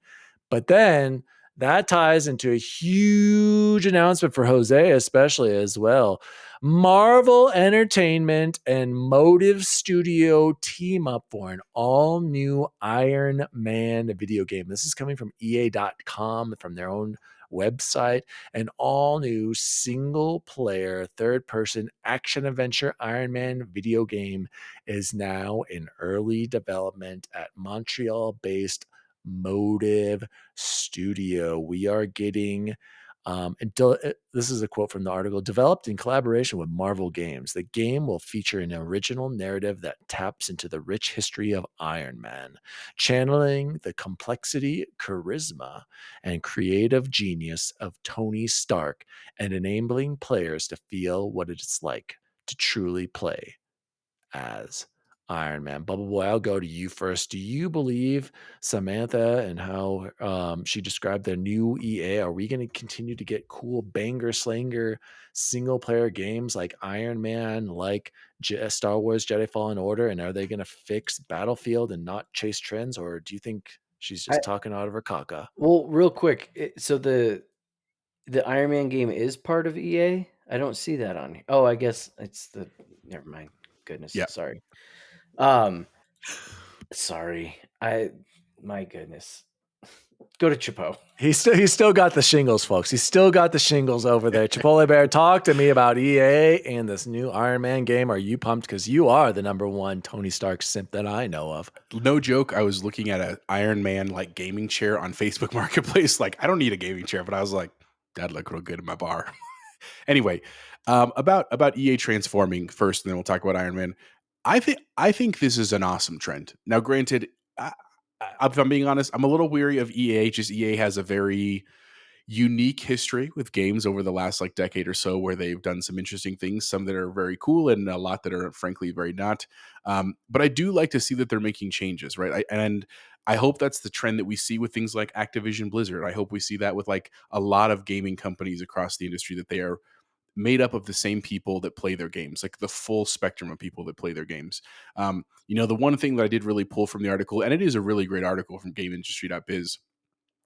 But then that ties into a huge announcement for Jose, especially as well. Marvel Entertainment and Motive Studio team up for an all-new Iron Man video game. This is coming from EA.com, from their own website. An all-new single-player, third-person action-adventure Iron Man video game is now in early development at Montreal-based Motive Studio. We are getting This is a quote from the article. Developed in collaboration with Marvel Games, the game will feature an original narrative that taps into the rich history of Iron Man, channeling the complexity, charisma, and creative genius of Tony Stark, and enabling players to feel what it's like to truly play as Iron Man. Bubble Boy, I'll go to you first. Do you believe Samantha and how she described their new EA? Are we going to continue to get cool banger slanger single player games like Iron Man, like Star Wars Jedi Fallen Order? And are they going to fix Battlefield and not chase trends? Or do you think she's just talking out of her caca? Well, real quick, so the Iron Man game is part of EA? I don't see that on here. Oh, I guess it's the. Never mind. Goodness, Yeah. sorry. Sorry. My goodness. Go to Chapo. He's still got the shingles, folks. He's still got the shingles over there. Chipotle Bear, talk to me about EA and this new Iron Man game. Are you pumped? Because you are the number one Tony Stark simp that I know of. No joke. I was looking at an Iron Man like gaming chair on Facebook Marketplace. Like, I don't need a gaming chair, but I was like, that'd look real good in my bar. Anyway, about EA transforming first, and then we'll talk about Iron Man. I think this is an awesome trend. Now, granted, if I'm being honest, I'm a little weary of EA. Just EA has a very unique history with games over the last like decade or so, where they've done some interesting things, some that are very cool and a lot that are frankly very not. But I do like to see that they're making changes, right? And I hope that's the trend that we see with things like Activision Blizzard. I hope we see that with like a lot of gaming companies across the industry, that they are made up of the same people that play their games, like the full spectrum of people that play their games. The one thing that I did really pull from the article, and it is a really great article from GameIndustry.biz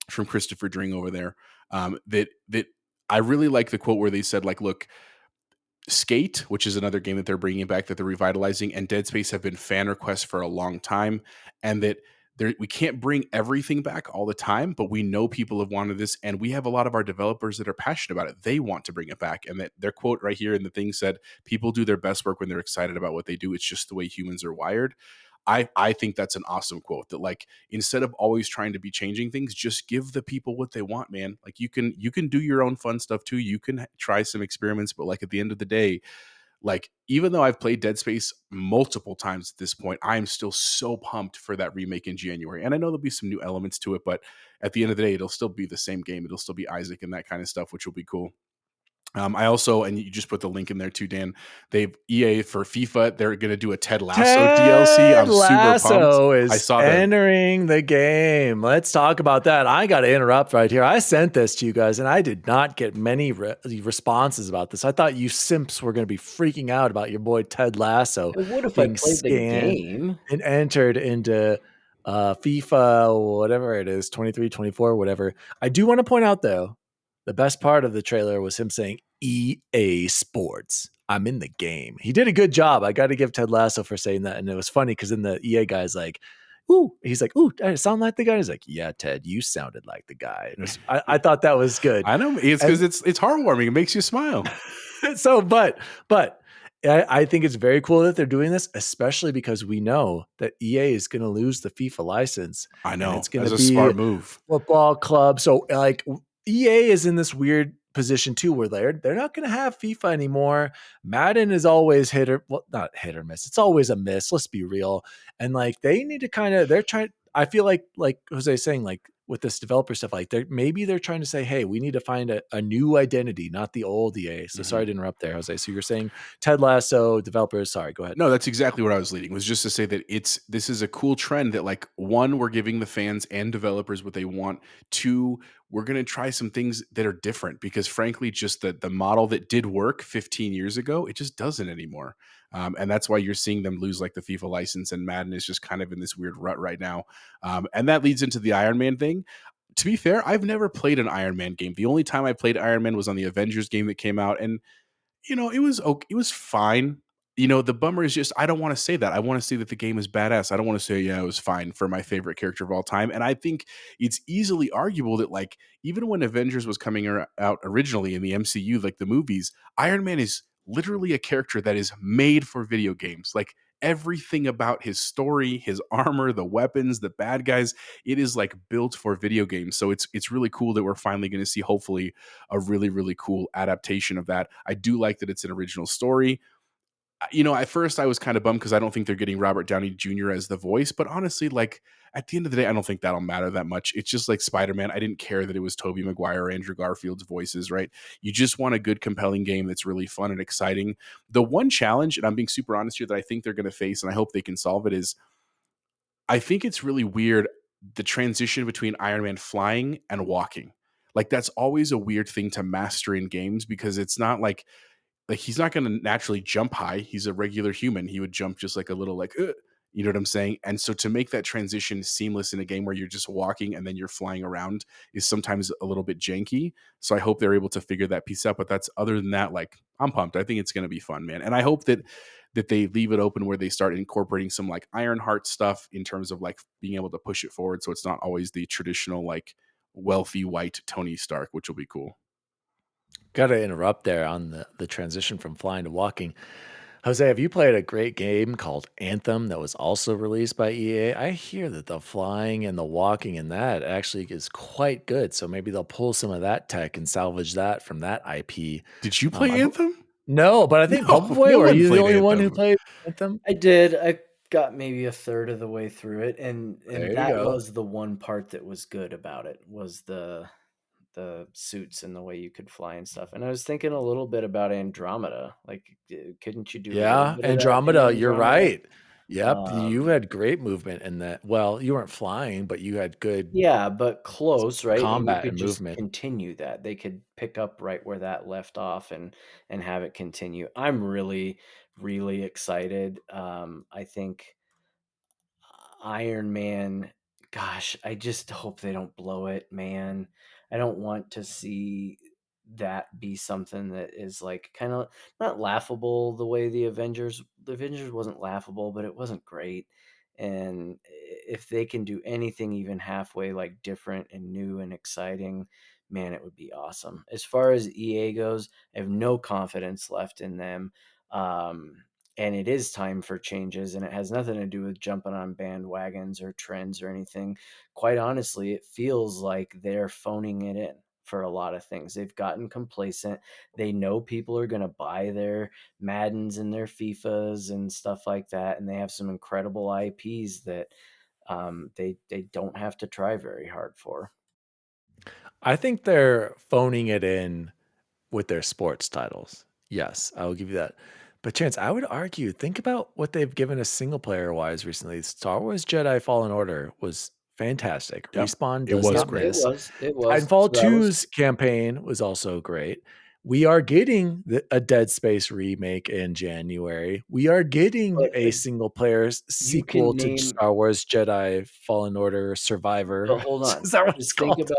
from Christopher Dring over there, that I really like the quote where they said, like, look, Skate, which is another game that they're bringing back, that they're revitalizing, and Dead Space have been fan requests for a long time, and that we can't bring everything back all the time, but we know people have wanted this, and we have a lot of our developers that are passionate about it. They want to bring it back, and that their quote right here in the thing said, people do their best work when they're excited about what they do. It's just the way humans are wired. I think that's an awesome quote, that like, instead of always trying to be changing things, just give the people what they want, man. Like, you can do your own fun stuff too. You can try some experiments, but like at the end of the day, like, even though I've played Dead Space multiple times at this point, I'm still so pumped for that remake in January. And I know there'll be some new elements to it, but at the end of the day, it'll still be the same game. It'll still be Isaac and that kind of stuff, which will be cool. I also, and you just put the link in there too, Dan, they've EA for FIFA, they're going to do a Ted Lasso DLC. I'm super pumped. Is I saw entering the game. Let's talk about that. I got to interrupt right here. I sent this to you guys, and I did not get many responses about this. I thought you simps were going to be freaking out about your boy Ted Lasso. What if I played the game and entered into FIFA, whatever it is, 23, 24, whatever. I do want to point out, though, the best part of the trailer was him saying EA Sports. I'm in the game. He did a good job. I got to give Ted Lasso for saying that. And it was funny because then the EA guy's like, ooh, he's like, ooh, I sound like the guy. He's like, yeah, Ted, you sounded like the guy. And I thought that was good. I know, it's because it's heartwarming. It makes you smile. So, but I think it's very cool that they're doing this, especially because we know that EA is going to lose the FIFA license. I know. It's going to be a smart move. Football club. So like, EA is in this weird position too, where they're not going to have FIFA anymore. Madden is always not hit or miss. It's always a miss. Let's be real. And like, they need to they're trying. I feel like Jose's saying, like with this developer stuff, like maybe they're trying to say, hey, we need to find a new identity, not the old EA. So sorry to interrupt there, Jose. So you're saying Ted Lasso developers. Sorry, go ahead. No, that's exactly what I was leading, was just to say that this is a cool trend that, like, one, we're giving the fans and developers what they want. Two, we're going to try some things that are different, because frankly, just the model that did work 15 years ago, it just doesn't anymore. And that's why you're seeing them lose like the FIFA license, and Madden is just kind of in this weird rut right now. And that leads into the Iron Man thing. To be fair, I've never played an Iron Man game. The only time I played Iron Man was on the Avengers game that came out. And, it was okay. It was fine. The bummer is just, I don't want to say that. I want to say that the game is badass. I don't want to say, yeah, it was fine for my favorite character of all time. And I think it's easily arguable that, like, even when Avengers was coming out originally in the MCU, like the movies, Iron Man is literally a character that is made for video games. Like, everything about his story, his armor, the weapons, the bad guys, it is like built for video games. So it's really cool that we're finally going to see, hopefully, a really, really cool adaptation of that. I do like that it's an original story. At first I was kind of bummed because I don't think they're getting Robert Downey Jr. as the voice, but honestly, like at the end of the day, I don't think that'll matter that much. It's just like Spider-Man. I didn't care that it was Tobey Maguire or Andrew Garfield's voices, right? You just want a good, compelling game that's really fun and exciting. The one challenge, and I'm being super honest here, that I think they're going to face, and I hope they can solve it, is I think it's really weird, the transition between Iron Man flying and walking. Like that's always a weird thing to master in games because it's not like he's not going to naturally jump high. He's a regular human. He would jump just like a little like, you know what I'm saying? And so to make that transition seamless in a game where you're just walking and then you're flying around is sometimes a little bit janky. So I hope they're able to figure that piece out. But that's other than that, like I'm pumped. I think it's going to be fun, man. And I hope that they leave it open where they start incorporating some like Ironheart stuff in terms of like being able to push it forward. So it's not always the traditional like wealthy white Tony Stark, which will be cool. Got to interrupt there on the transition from flying to walking. Jose, have you played a great game called Anthem that was also released by EA? I hear that the flying and the walking in that actually is quite good. So maybe they'll pull some of that tech and salvage that from that IP. Did you play Anthem? No, but I think No, Bubble Boy, no or are one you the played only one who Anthem. played Anthem? I did. I got maybe a third of the way through it, and There you that go. was the one part that was good about it, was the suits and the way you could fly and stuff. And I was thinking a little bit about Andromeda. Like, couldn't you do a little Yeah, bit of that in Andromeda, you're Andromeda? right. Yep, you Um, had great movement in that. Well, you weren't flying, but you had good yeah, but close, right? And you combat could and just movement. continue that. They could pick up right where that left off and have it continue. I'm really, really excited. I think Iron Man, gosh, I just hope they don't blow it, man. I don't want to see that be something that is like kind of not laughable the way the Avengers wasn't laughable, but it wasn't great. And if they can do anything even halfway like different and new and exciting, man, it would be awesome. As far as EA goes, I have no confidence left in them. Um, and it is time for changes, and it has nothing to do with jumping on bandwagons or trends or anything. Quite honestly, it feels like they're phoning it in for a lot of things. They've gotten complacent. They know people are going to buy their Maddens and their FIFAs and stuff like that, and they have some incredible IPs that they don't have to try very hard for. I think they're phoning it in with their sports titles. Yes, I will give you that. But Chance, I would argue, think about what they've given us single player wise recently. Star Wars Jedi Fallen Order was fantastic. Yep, Respawn it does was not great. miss. It was. Titanfall So that was 2's campaign was also great. We are getting a Dead Space remake in January. We are getting but a single player you sequel can to name. Star Wars Jedi Fallen Order But Survivor. hold on. Is that what it's Just think called?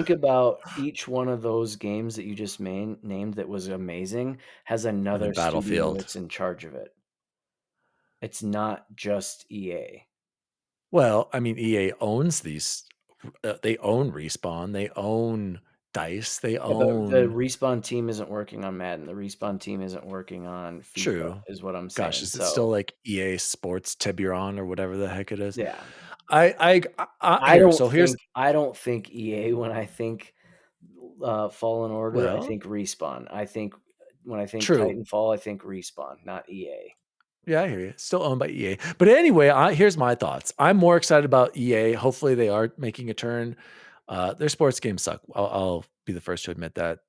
about each one of those games that you just named that was amazing has And then another studio Battlefield. that's in charge of it. It's not just EA. Well, I mean, EA owns these. They own Respawn. They own Dice. They Yeah, but the own. Respawn team isn't working on Madden. The Respawn team isn't working on FIFA, True. is what I'm Gosh, saying. is it still So like EA Sports Tiburon or whatever the heck it is? yeah, I Here. don't So here's. think I don't think EA when I think Fallen Order. I Well, think Respawn. I think when I think true. Titanfall, I think Respawn, not EA. Yeah, I hear you. Still owned by EA. But anyway, here's my thoughts. I'm more excited about EA. Hopefully, they are making a turn. Their sports games suck. I'll be the first to admit that.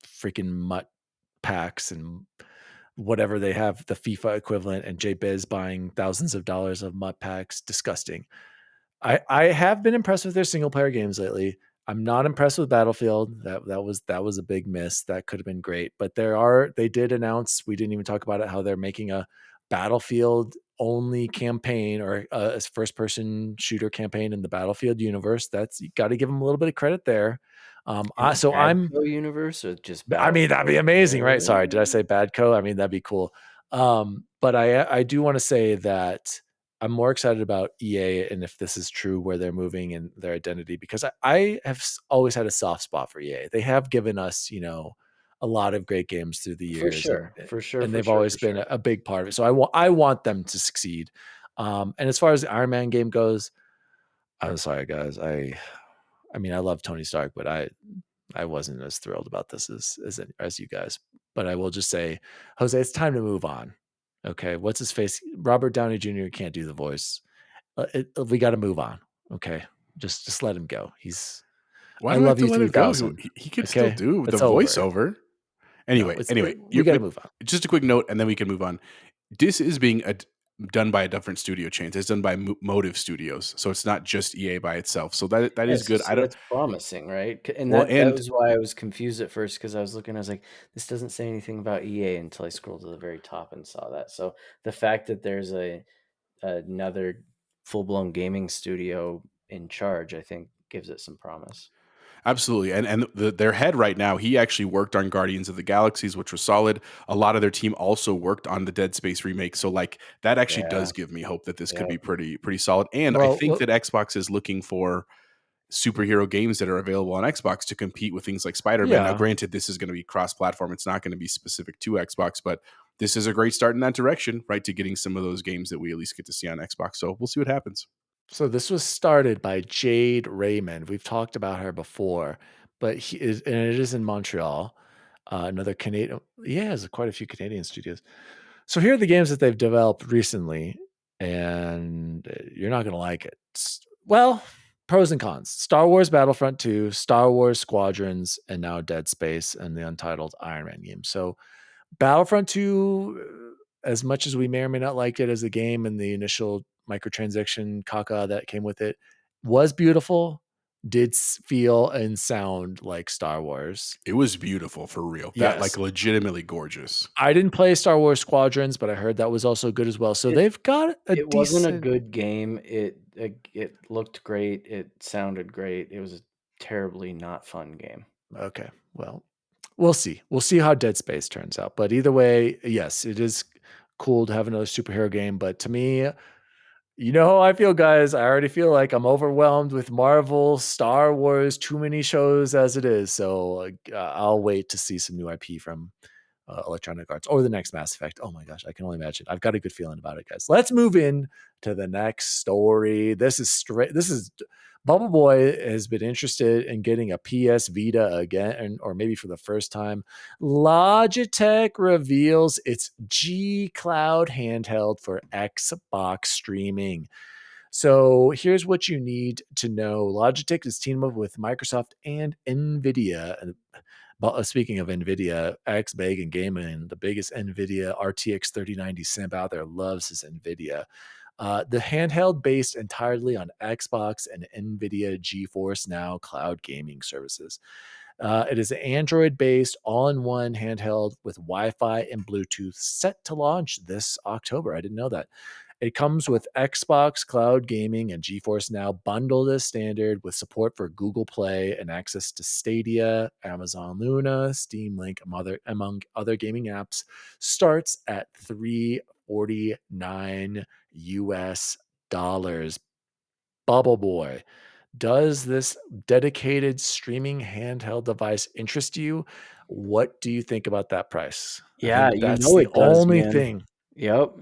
Freaking mutt packs and whatever they have, the FIFA equivalent, and JBiz buying thousands of dollars of mutt packs. Disgusting. I have been impressed with their single player games lately. I'm not impressed with Battlefield. That was a big miss. That could have been great. But they did announce, we didn't even talk about it, how they're making a Battlefield only campaign, or a first person shooter campaign in the Battlefield universe. That's, you got to give them a little bit of credit there. In the So I'm Badco universe or just I mean, that'd be amazing, right? Sorry, did I Battlefield? say Badco? I mean, that'd be cool. But I do want to say that I'm more excited about EA, and if this is true, where they're moving and their identity, because I have always had a soft spot for EA. They have given us, a lot of great games through the years. For sure. And they've always been a big part of it. So I want them to succeed. And as far as the Iron Man game goes, I'm sorry, guys. I mean, I love Tony Stark, but I wasn't as thrilled about this as you guys. But I will just say, Jose, it's time to move on. Okay, what's his face? Robert Downey Jr. can't do the voice. We got to move on. Okay, just let him go. Why I do I have love to you let it go? 3000. He could still do the It's over. voiceover. Anyway, we got to move on. Just a quick note, and then we can move on. This is being done by a different studio chain. It's done by Motive Studios, so it's not just EA by itself. So that is good. So that's promising, right? And Well, that was why I was confused at first, because I was like, this doesn't say anything about EA until I scrolled to the very top and saw that. So the fact that there's another full-blown gaming studio in charge, I think, gives it some promise. Absolutely. And their head right now, he actually worked on Guardians of the Galaxies, which was solid. A lot of their team also worked on the Dead Space remake. So like that actually does give me hope that this could be pretty solid. And I think that Xbox is looking for superhero games that are available on Xbox to compete with things like Spider-Man. Yeah. Now, granted, this is going to be cross-platform. It's not going to be specific to Xbox, but this is a great start in that direction, right? To getting some of those games that we at least get to see on Xbox. So we'll see what happens. So this was started by Jade Raymond. We've talked about her before, but and it is in Montreal. Another Canadian. Yeah, there's quite a few Canadian studios. So here are the games that they've developed recently, and you're not going to like it. Well, pros and cons. Star Wars Battlefront 2, Star Wars Squadrons, and now Dead Space and the untitled Iron Man game. So Battlefront 2, as much as we may or may not like it as a game and the initial microtransaction caca that came with it, was beautiful, did feel and sound like Star Wars. It was beautiful for real. That like legitimately gorgeous. I didn't play Star Wars Squadrons, but I heard that was also good as well. So they've got it wasn't a good game. It looked great. It sounded great. It was a terribly not fun game. Okay. Well, we'll see. We'll see how Dead Space turns out. But either way, yes, it is cool to have another superhero game. But to me, you know how I feel, guys. I already feel like I'm overwhelmed with Marvel, Star Wars, too many shows as it is. So I'll wait to see some new IP from Electronic Arts or the next Mass Effect. Oh my gosh, I can only imagine. I've got a good feeling about it, guys. Let's move in to the next story. This is Bubble Boy has been interested in getting a PS Vita again, or maybe for the first time. Logitech reveals its G Cloud handheld for Xbox streaming. So here's what you need to know. Logitech is teamed up with Microsoft and NVIDIA. Speaking of NVIDIA, X-Bag and Gaming, the biggest NVIDIA RTX 3090 simp out there loves his NVIDIA. The handheld based entirely on Xbox and NVIDIA GeForce Now cloud gaming services. It is an Android-based all-in-one handheld with Wi-Fi and Bluetooth set to launch this October. I didn't know that. It comes with Xbox Cloud Gaming and GeForce Now bundled as standard with support for Google Play and access to Stadia, Amazon Luna, Steam Link, among other gaming apps. Starts at $349 US. Bubble Boy, does this dedicated streaming handheld device interest you? What do you think about that price? Yeah, that's it does, only man. thing. Yep.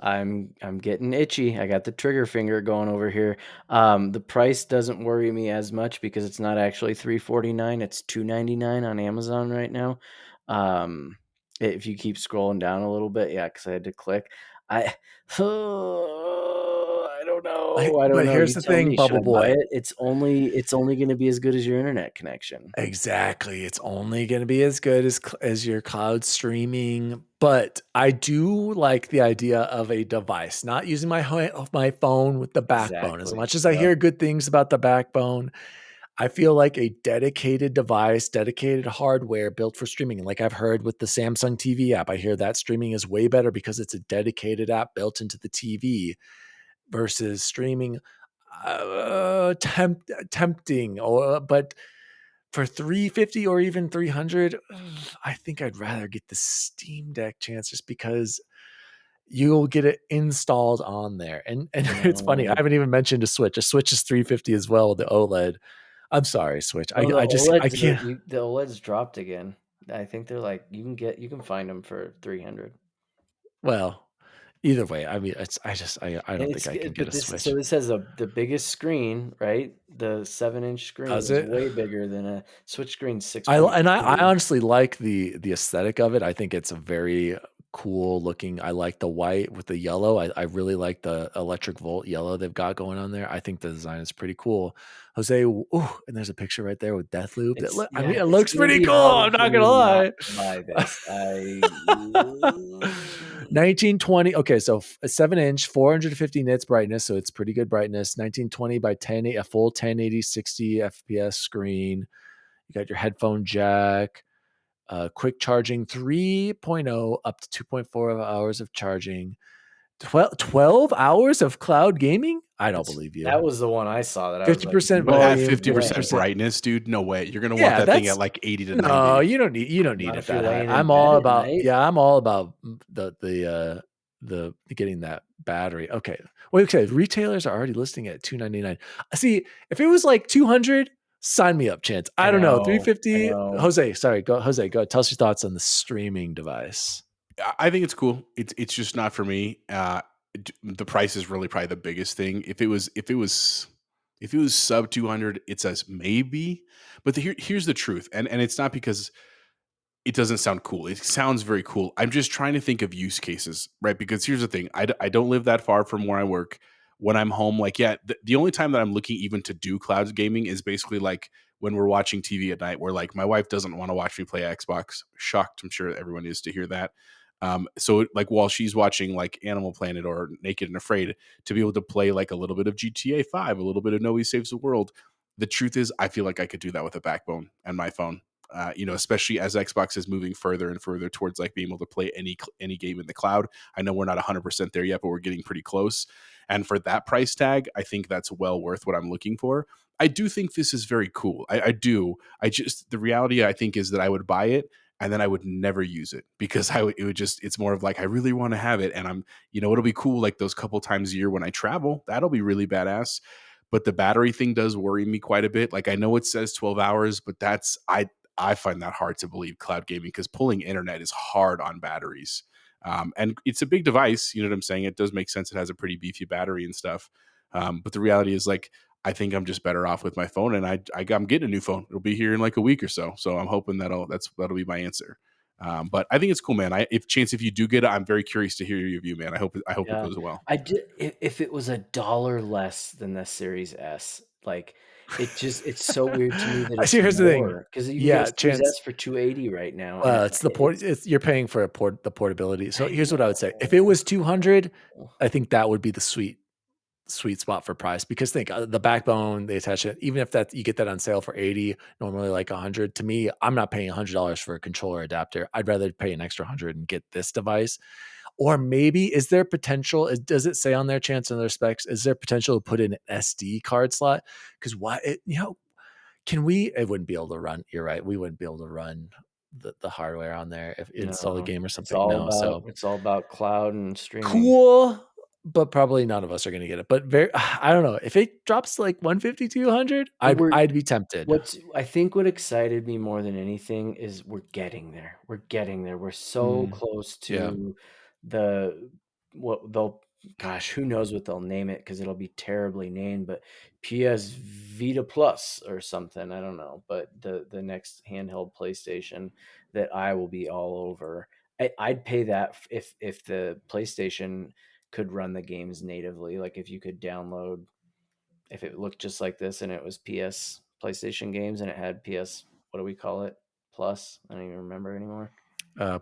I'm getting itchy. I got the trigger finger going over here. The price doesn't worry me as much because it's not actually $349. It's $299 on Amazon right now. If you keep scrolling down a little bit, because I had to click. I don't know. I don't know. Here's the thing, Bubble Boy. It's only going to be as good as your internet connection. Exactly. It's only going to be as good as your cloud streaming. But I do like the idea of a device, not using my phone with the backbone. Exactly. As much as I hear good things about the backbone, I feel like a dedicated device, dedicated hardware built for streaming. Like I've heard with the Samsung TV app, I hear that streaming is way better because it's a dedicated app built into the TV versus streaming. Tempting, but for $350 or even $300, I think I'd rather get the Steam Deck chance just because you'll get it installed on there. And it's funny, I haven't even mentioned a Switch. A Switch is $350 as well, the OLED. I'm sorry, Switch. Oh, I just I can't. the OLED's dropped again. I think they're like you can find them for 300. Well, either way, I mean, I And don't think I can get but a this Switch. so this has the biggest screen, right? The 7-inch screen Does is it? way bigger than a Switch screen I 6.2. honestly like the aesthetic of it. I think it's a very cool looking. I like the white with the yellow. I really like the electric volt yellow they've got going on there. I think the design is pretty cool. Jose, ooh, and there's a picture right there with Deathloop. I mean, it It's looks gonna pretty be cool. hard I'm for not gonna me not lie. to buy this. 1920. Okay, so a 7-inch, 450 nits brightness, so it's pretty good brightness. 1920 by 10, a full 1080 60 FPS screen. You got your headphone jack, quick charging 3.0 up to 2.4 hours of charging. 12 hours of cloud gaming? I don't believe you. That was the one I saw that I was like, 50% But at volume, 50% 50%. brightness, dude, no way. You're gonna want Yeah, that thing that's at like 80 to no, 90. you don't need Not it if you're that high. laying in I'm bed all at about night. I'm all about the getting that battery. Okay. Wait, okay. Retailers are already listing it at $299. See, if it was like 200, sign me up, Chance. I don't know. I 350. know. Jose, sorry. Go, Jose. Go. Tell us your thoughts on the streaming device. I think it's cool. It's just not for me. The price is really probably the biggest thing. If it was sub 200, it says maybe. But here's the truth, and it's not because it doesn't sound cool. It sounds very cool. I'm just trying to think of use cases, right? Because here's the thing: I don't live that far from where I work. When I'm home, like the only time that I'm looking even to do cloud gaming is basically like when we're watching TV at night, where like my wife doesn't want to watch me play Xbox. Shocked, I'm sure everyone is to hear that. So like while she's watching like Animal Planet or Naked and Afraid, to be able to play like a little bit of GTA 5, a little bit of Noe Saves the World. The truth is, I feel like I could do that with a backbone and my phone. Especially as Xbox is moving further and further towards like being able to play any game in the cloud. I know we're not 100% there yet, but we're getting pretty close. And for that price tag, I think that's well worth what I'm looking for. I do think this is very cool. I do. The reality I think is that I would buy it and then I would never use it because it's more of like, I really want to have it. And it'll be cool like those couple times a year when I travel. That'll be really badass. But the battery thing does worry me quite a bit. Like I know it says 12 hours, but I find that hard to believe cloud gaming because pulling internet is hard on batteries. And it's a big device. You know what I'm saying? It does make sense. It has a pretty beefy battery and stuff. But the reality is like, I think I'm just better off with my phone and I'm getting a new phone. It'll be here in like a week or so. So I'm hoping that'll be my answer. But I think it's cool, man. If you do get it, I'm very curious to hear your review, man. I hope it goes well. I did. If it was $1 less than the Series S, like it's so weird to me that it's See, here's the thing. because you Yeah, can get Series Chance. S for $280 right now. It's the port. You're paying for the portability. So here's what I would say: if it was 200, I think that would be the sweet spot for price. Because think the backbone, they attach it. Even if you get that on sale for 80, normally like 100. To me, I'm not paying $100 for a controller adapter. I'd rather pay an extra 100 and get this device. Or maybe is there potential? Does it say on their Chance and their specs? Is there potential to put in an SD card slot? Because can we? It wouldn't be able to run. You're right. We wouldn't be able to run the hardware on there if install the game or something. It's all about cloud and streaming. Cool, but probably none of us are going to get it. But I don't know if it drops to like 150, 200, I'd be tempted. I think what excited me more than anything is we're getting there. We're so close to who knows what they'll name it because it'll be terribly named, but PS Vita Plus or something. I don't know, but the next handheld PlayStation that I will be all over. I'd pay that if the PlayStation could run the games natively. Like if you could download, if it looked just like this and it was PlayStation games and it had PS, what do we call it? Plus? I don't even remember anymore.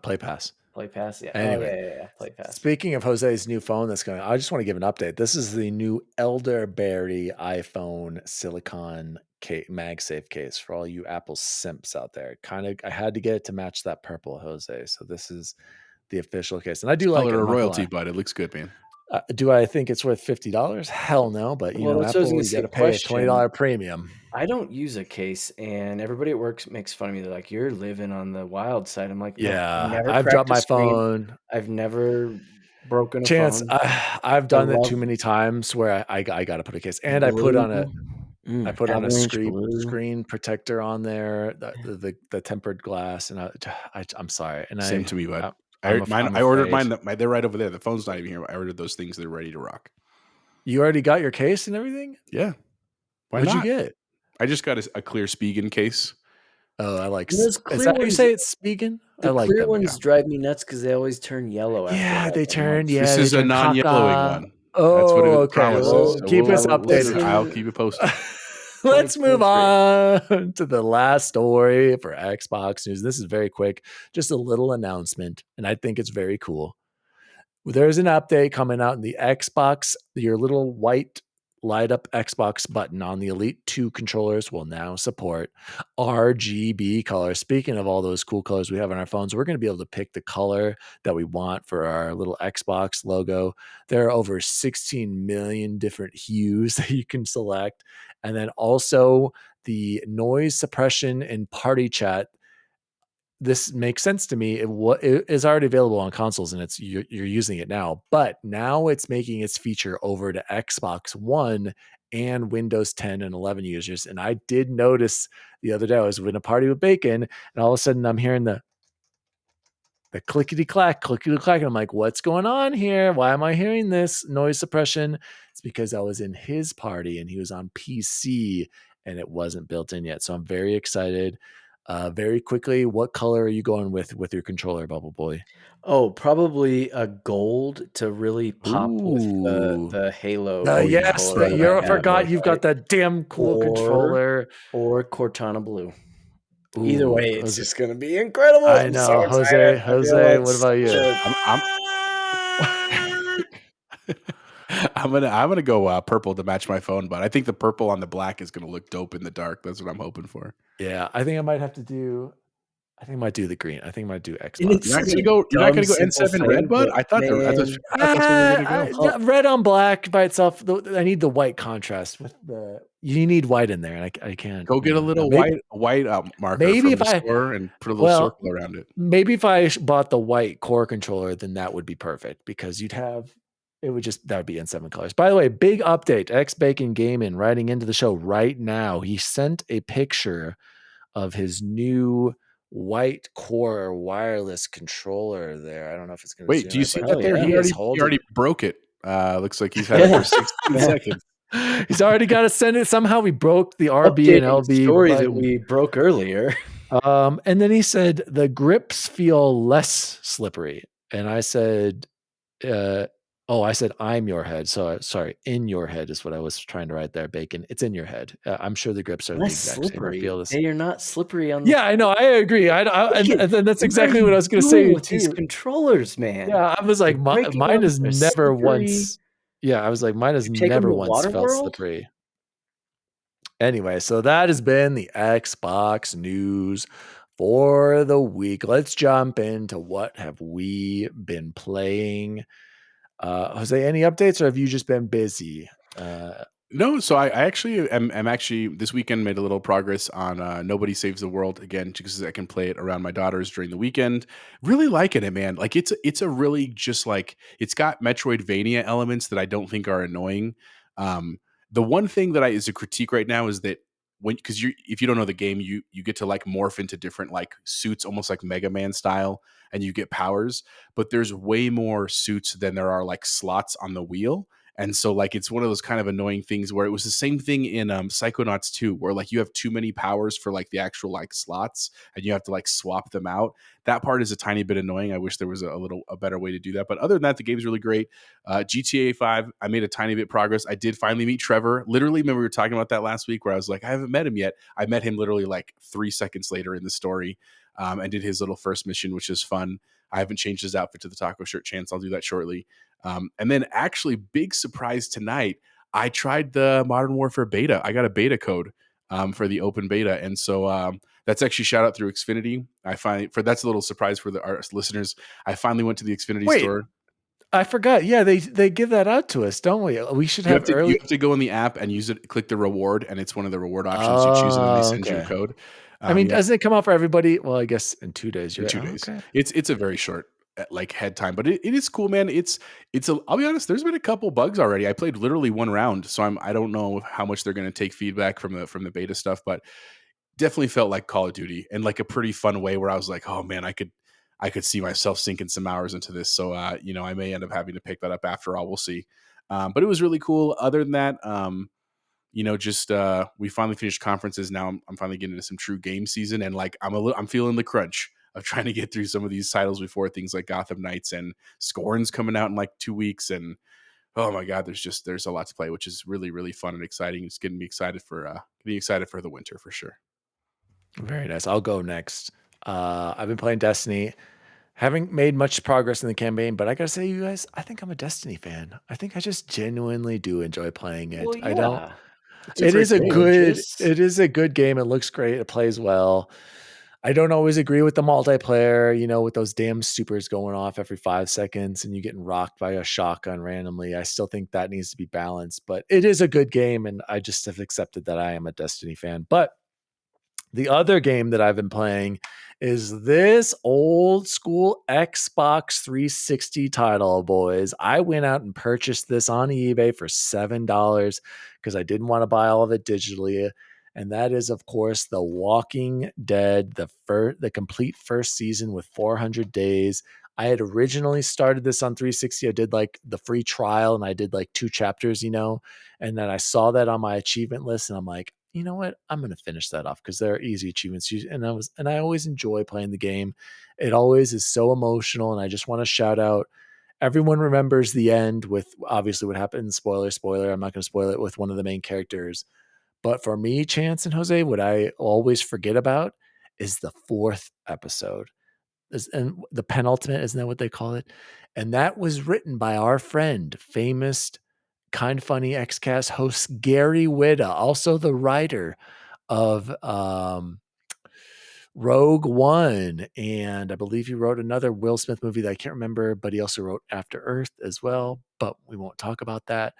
Play Pass. Play Pass, yeah. Anyway, yeah. Play Pass. Speaking of Jose's new phone I just want to give an update. This is the new Elderberry iPhone silicone MagSafe case for all you Apple simps out there. I had to get it to match that purple, Jose. So this is the official case. And I do like it. A royalty, but it looks good, man. Do I think it's worth $50? Hell no. But Apple, you got to pay a $20 premium. I don't use a case, and everybody at work makes fun of me. They're like, "You're living on the wild side." I'm like, "Yeah, I've dropped my phone. I've never broken a Chance, phone. I've done it too many times where I got to put a case, and I put on I put on a Avalanche blue. screen protector on there, the tempered glass, and I'm sorry. And Same to me, bud. I'm I ordered afraid. mine. They're right over there. The phone's not even here. I ordered those things. They're ready to rock. You already got your case and everything? Yeah. Why What'd not? you get? I just got a clear Spigen case. Oh, I like. Those Is clear that how you ones- say it's Spigen? I The like clear them. ones drive me nuts because they always turn yellow. After Yeah, like they a turn. month. Yeah, This they is a turn non-yellowing caca. one. That's what Oh, it okay. promises. Well, So keep us we'll updated. listen. I'll keep it posted. Let's move 2023. on to the last story for Xbox news. This is very quick, just a little announcement, and I think it's very cool. There's an update coming out in the Xbox. Your little white light up Xbox button on the Elite 2 controllers will now support RGB colors. Speaking of all those cool colors we have on our phones, we're going to be able to pick the color that we want for our little Xbox logo. There are over 16 million different hues that you can select. And then also the noise suppression and party chat. This makes sense to me. It is already available on consoles, and you're using it now. But now it's making its feature over to Xbox One and Windows 10 and 11 users. And I did notice the other day I was in a party with Bacon, and all of a sudden I'm hearing the clickety clack, and I'm like, what's going on here? Why am I hearing this noise suppression? It's because I was in his party and he was on PC and it wasn't built in yet. So I'm very excited. Very quickly, what color are you going with your controller, Bubble Boy? Oh, probably a gold to really pop with the Halo. Yes, color that you I have, forgot you've got right? that damn cool controller. Or Cortana blue. Ooh, Either way, it's Jose, just gonna be incredible. I I'm know, so excited. Jose. What about you? I'm gonna go purple to match my phone, but I think the purple on the black is gonna look dope in the dark. That's what I'm hoping for. Yeah, I think I might do the green. I think I might do Xbox. You're not gonna go N7 red, bud? I thought that's where you're gonna go. Red on black by itself. I need the white contrast with you need white in there, and I can't. Go get a little white marker maybe from the store and put a little circle around it. Maybe if I bought the white core controller, then that would be perfect because that would be N7 colors. By the way, big update. X Bacon Gaming writing into the show right now. He sent a picture of his new white core wireless controller there. I don't know if it's going to wait. Do you see that there? He already broke it. Looks like he's had it for 16 seconds. He's already got to send it. Somehow we broke the RB and LB story button. that we broke earlier. And then he said the grips feel less slippery, and I said, I said I'm your head. So sorry, in your head is what I was trying to write there, Bacon. It's in your head. I'm sure the grips are the exact slippery. same. Hey, you're not slippery on. Yeah, I know. I agree. And that's exactly what I was going to say with these controllers, man. Yeah, I was like, mine has never once. Yeah, I was like, mine has never once felt slippery. Anyway, so that has been the Xbox news for the week. Let's jump into what have we been playing. Jose, any updates, or have you just been busy? No, so I actually am actually this weekend made a little progress on Nobody Saves the World again because I can play it around my daughters during the weekend. Really liking it, man. Like it's a really just like it's got Metroidvania elements that I don't think are annoying. The one thing that is a critique right now is that because if you don't know the game, you get to like morph into different like suits, almost like Mega Man style, and you get powers. But there's way more suits than there are like slots on the wheel. And so like it's one of those kind of annoying things where it was the same thing in Psychonauts 2 where like you have too many powers for like the actual like slots and you have to like swap them out. That part is a tiny bit annoying. I wish there was a better way to do that. But other than that, the game's really great. GTA 5, I made a tiny bit progress. I did finally meet Trevor. Literally, remember we were talking about that last week where I was like, I haven't met him yet. I met him literally like 3 seconds later in the story and did his little first mission, which is fun. I haven't changed his outfit to the taco shirt chance. I'll do that shortly. And then actually big surprise tonight, I tried the Modern Warfare beta. I got a beta code for the open beta. And so that's actually shout out through Xfinity. That's a little surprise for our listeners. I finally went to the Xfinity store. I forgot. Yeah, they give that out to us, don't we? We should have early. You have to go in the app and use it, click the reward, and it's one of the reward options you choose, and then they send you a code. Doesn't it come out for everybody? Well, I guess in 2 days. In 2 days. Okay. It's a very short. like head time. But it is cool, man. I'll be honest, there's been a couple bugs already. I played literally one round, so I don't know how much they're going to take feedback from the beta stuff, but definitely felt like Call of Duty, and like a pretty fun way where I was like, oh man, I could see myself sinking some hours into this. So I may end up having to pick that up after all. We'll see. But it was really cool. Other than that, just we finally finished conferences. Now I'm finally getting into some true game season, and like I'm feeling the crunch of trying to get through some of these titles before things like Gotham Knights and Scorn's coming out in like 2 weeks, and oh my god, there's a lot to play, which is really really fun and exciting. It's getting me excited for the winter for sure. Very nice. I'll go next. I've been playing Destiny. Haven't made much progress in the campaign, but I gotta say, you guys, I think I'm a Destiny fan. I think I just genuinely do enjoy playing it. Well, I don't. yeah. It is a good. Gorgeous. It is a good game. It looks great. It plays well. I don't always agree with the multiplayer. With those damn supers going off every 5 seconds and you getting rocked by a shotgun randomly. I still think that needs to be balanced. But it is a good game, and I just have accepted that I am a Destiny fan. But the other game that I've been playing is this old school Xbox 360 title, boys. I went out and purchased this on eBay for $7 because I didn't want to buy all of it digitally. And that is, of course, The Walking Dead, the complete first season with 400 days. I had originally started this on 360. I did like the free trial and I did like 2 chapters, and then I saw that on my achievement list and I'm like, you know what? I'm going to finish that off because there are easy achievements. And I always enjoy playing the game. It always is so emotional. And I just want to shout out, everyone remembers the end with obviously what happened. Spoiler. I'm not going to spoil it with one of the main characters. But for me, Chance and Jose, what I always forget about is the 4th episode. And the penultimate, isn't that what they call it? And that was written by our friend, famous Kind Funny XCast host Gary Whitta, also the writer of Rogue One, and I believe he wrote another Will Smith movie that I can't remember, but he also wrote After Earth as well, but we won't talk about that.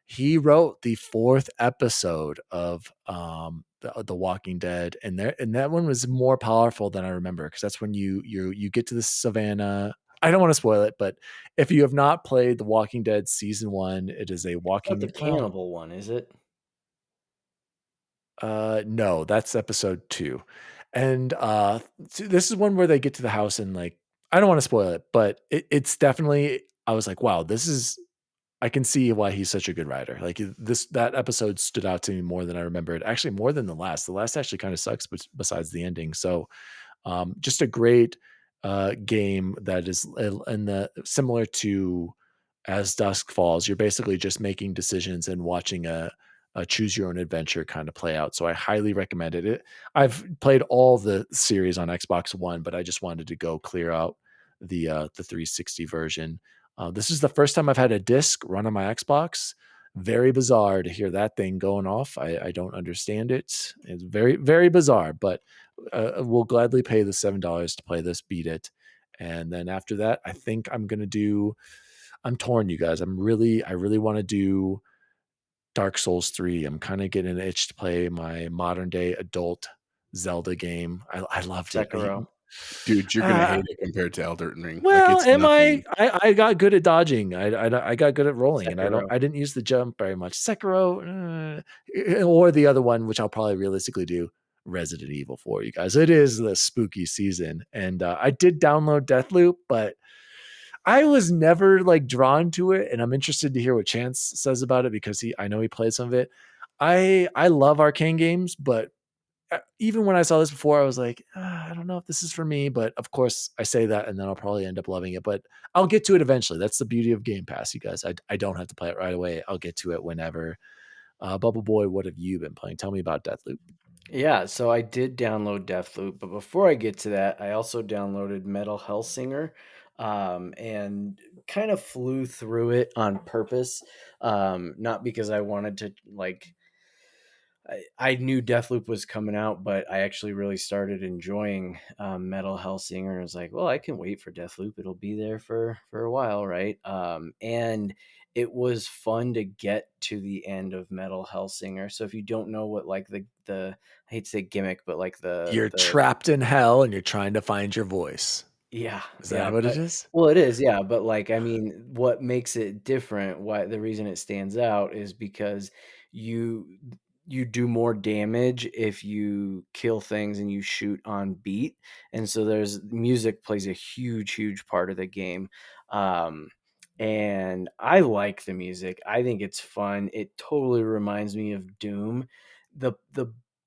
He wrote the 4th episode of the Walking Dead, and that one was more powerful than I remember because that's when you get to the savannah. I don't want to spoil it, but if you have not played The Walking Dead season 1, it is a walking. Not the cannibal one, is it? No, that's episode 2, and this is one where they get to the house and like I don't want to spoil it, but it's definitely. I was like, wow, this is. I can see why he's such a good writer. Like that episode stood out to me more than I remembered. Actually, more than the last. The last actually kind of sucks, but besides the ending. So, just a great game that is similar to As Dusk Falls. You're basically just making decisions and watching a choose your own adventure kind of play out. So I highly recommend it. I've played all the series on Xbox One, but I just wanted to go clear out the 360 version. This is the first time I've had a disc run on my Xbox. Very bizarre to hear that thing going off. I don't understand it. It's very, very bizarre, but we'll gladly pay the $7 to play this, beat it. And then after that, I think I'm torn, you guys. I really want to do Dark Souls 3. I'm kind of getting an itch to play my modern day adult Zelda game. I loved it. Sekiro. Dude, you're gonna hate it compared to Elden Ring. Well, like, it's nothing. I got good at dodging. I got good at rolling, Sekiro. and I didn't use the jump very much. Sekiro, or the other one, which I'll probably realistically do, Resident Evil 4. You guys, it is the spooky season, and I did download Deathloop, but I was never like drawn to it, and I'm interested to hear what Chance says about it because I know he played some of it. I love arcane games, but even when I saw this before, I was like, I don't know if this is for me, but of course I say that and then I'll probably end up loving it, but I'll get to it eventually. That's the beauty of Game Pass, you guys. I don't have to play it right away. I'll get to it whenever. Bubble Boy, what have you been playing? Tell me about Deathloop. Yeah, so I did download Deathloop, but before I get to that, I also downloaded Metal Hellsinger, and kind of flew through it on purpose, not because I wanted to like. I knew Deathloop was coming out, but I actually really started enjoying Metal Hellsinger. And I was like, well, I can wait for Deathloop. It'll be there for a while, right? And it was fun to get to the end of Metal Hellsinger. So if you don't know what like the I hate to say gimmick, but like you're trapped in hell and you're trying to find your voice. Yeah, Is yeah, that what it but is? well, it is, yeah, but, like, I mean, what makes it different, why the reason it stands out is because you you do more damage if you kill things and you shoot on beat, and so there's music plays a huge, huge part of the game, um, and I like the music, I think it's fun, it totally reminds me of Doom. The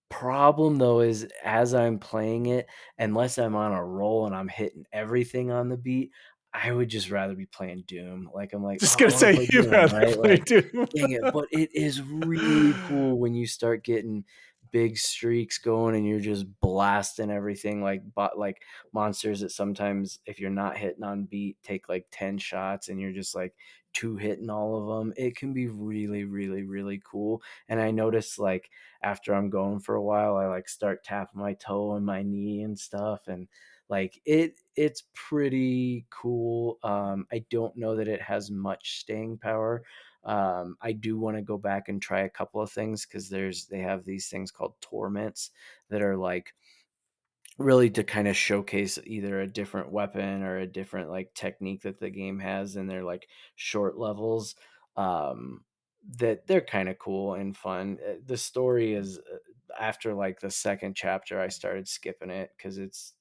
problem, though, is as I'm playing it, unless I'm on a roll and I'm hitting everything on the beat, I would just rather be playing Doom. Like, I'm like, Just "Oh, I gonna wanna say play you'd Doom," rather right? play Like, Doom. dang it, but it is really cool when you start getting big streaks going and you're just blasting everything like monsters that sometimes, if you're not hitting on beat, take, like, 10 shots and you're just, like, 2 hitting all of them. It can be really, really, really cool, and I notice, like, after I'm going for a while, I, like, start tapping my toe and my knee and stuff, and, like, it's pretty cool. I don't know that it has much staying power. I do wanna go back and try a couple of things because they have these things called torments that are, like, really to kinda showcase either a different weapon or a different, like, technique that the game has in their, like, short levels, that they're kinda cool and fun. The story is, after, like, the 2nd chapter, I started skipping it because it's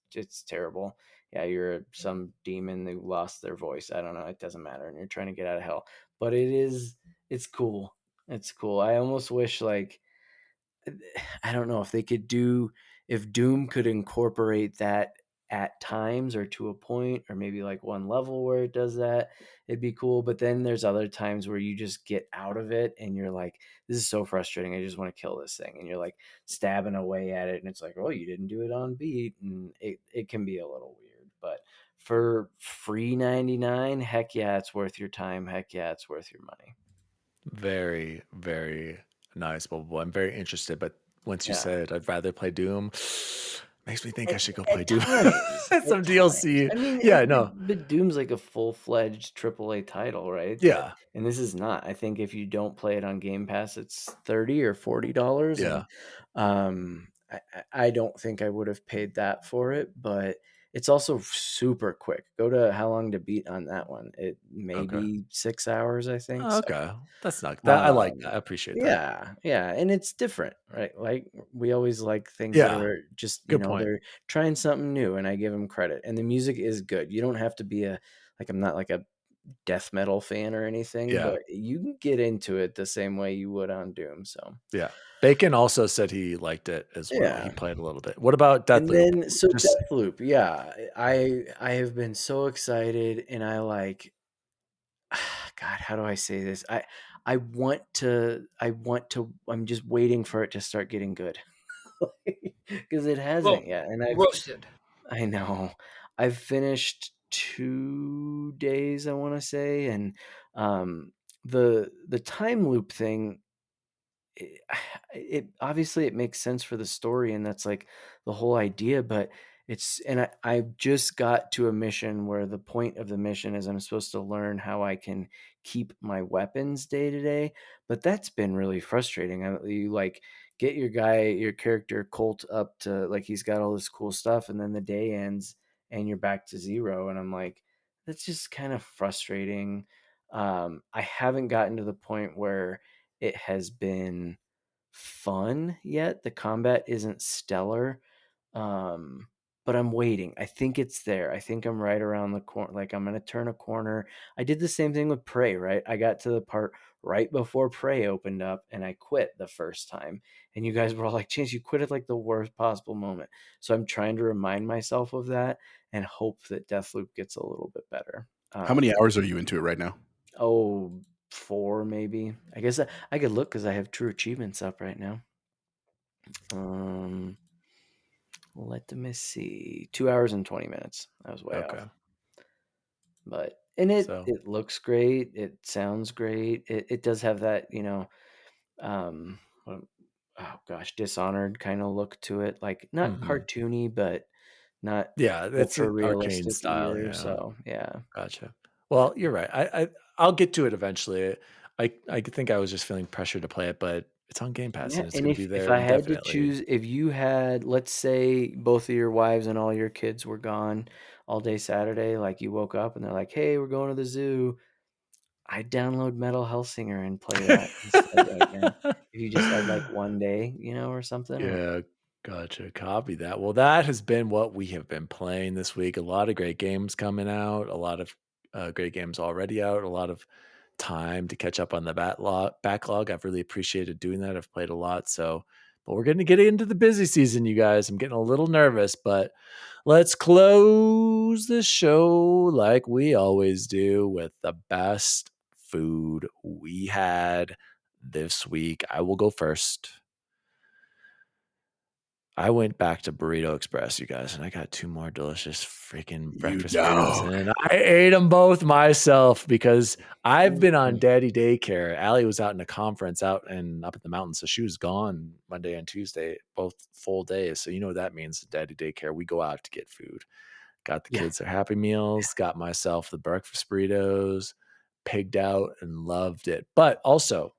terrible. Yeah, you're some demon who lost their voice, I don't know, it doesn't matter, and you're trying to get out of hell, but it's cool. It's cool. I almost wish, like, I don't know if they could do if Doom could incorporate that at times or to a point or maybe like one level where it does that, it'd be cool. But then there's other times where you just get out of it and you're like, this is so frustrating. I just want to kill this thing. And you're like stabbing away at it. And it's like, oh, you didn't do it on beat. And it can be a little weird. But for free 99, heck yeah, it's worth your time. Heck yeah, it's worth your money. Very, very nice, Bubble. I'm very interested, but once you Yeah. said I'd rather play Doom, makes me think I At should go play at Doom. times, Some at times. DLC. I mean, Yeah, no. but Doom's like a full-fledged AAA title, right? That Yeah. and this is not. I think if you don't play it on Game Pass, it's 30 or $40, and, Yeah. I don't think I would have paid that for it, but it's also super quick. Go to how long to beat on that one. It may Okay. be 6 hours, I think, Oh, so okay. That's not that. I like that. um, I appreciate that. yeah, yeah, and it's different, right? Like, we always like things that Yeah. are just, Good point. they're trying something new, and I give them credit, and the music is good. You don't have to be I'm not like a death metal fan or anything, Yeah. but you can get into it the same way you would on Doom, so Yeah. Bacon also said he liked it as well. He yeah. played a little bit. What about And Deathloop? then so Just Deathloop, yeah, I have been so excited, and God, how do I say this? I'm just waiting for it to start getting good. Because it Whoa, hasn't yet, and roasted. I know. I've finished 2 days, I wanna say, and, the time loop thing, it it obviously, it makes sense for the story, and that's, like, the whole idea, but I just got to a mission where the point of the mission is I'm supposed to learn how I can keep my weapons day to day, but that's been really frustrating. You, like, get your character Colt up to like, he's got all this cool stuff, and then the day ends, and you're back to 0, and I'm like, "That's just kind of frustrating." I haven't gotten to the point where it has been fun yet. The combat isn't stellar, um, but I'm waiting. I think it's there. I think I'm right around the corner. Like, I'm gonna turn a corner. I did the same thing with Prey, right? I got to the part right before Prey opened up, and I quit the first time. And you guys were all like, "Chance, you quit at like the worst possible moment." So I'm trying to remind myself of that and hope that Deathloop gets a little bit better. How many hours are you into it right now? Oh, 4 maybe. I guess I could look because I have true achievements up right now. Um, let me see. 2 hours and 20 minutes. I was way okay. off. But and So it looks great. It sounds great. It does have that, what oh gosh, Dishonored kind of look to it. Like, not mhm. cartoony, but not Yeah, it's ultra an arcane realistic style, either. yeah. So yeah. Gotcha. Well, you're right. I'll get to it eventually. I think I was just feeling pressure to play it, but it's on Game Pass Yeah, and it's and gonna be if there I had to indefinitely. choose, if you had, let's say, both of your wives and all your kids were gone, all day Saturday, like you woke up and they're like, hey, we're going to the zoo, I'd download Metal Hellsinger and play that instead again. If you just had like one day, or something. Yeah, gotcha. Copy that. Well, that has been what we have been playing this week. A lot of great games coming out, a lot of great games already out, a lot of time to catch up on the backlog. I've really appreciated doing that. I've played a lot. But we're going to get into the busy season, you guys. I'm getting a little nervous, but let's close the show like we always do with the best food we had this week. I will go first. I went back to Burrito Express, you guys, and I got 2 more delicious freaking breakfast burritos, and I ate them both myself because I've been on daddy daycare. Allie was out in a conference up in the mountains, so she was gone Monday and Tuesday, both full days. So you know what that means, daddy daycare. We go out to get food. Got the kids their Happy Meals, got myself the breakfast burritos, pigged out and loved it. But also,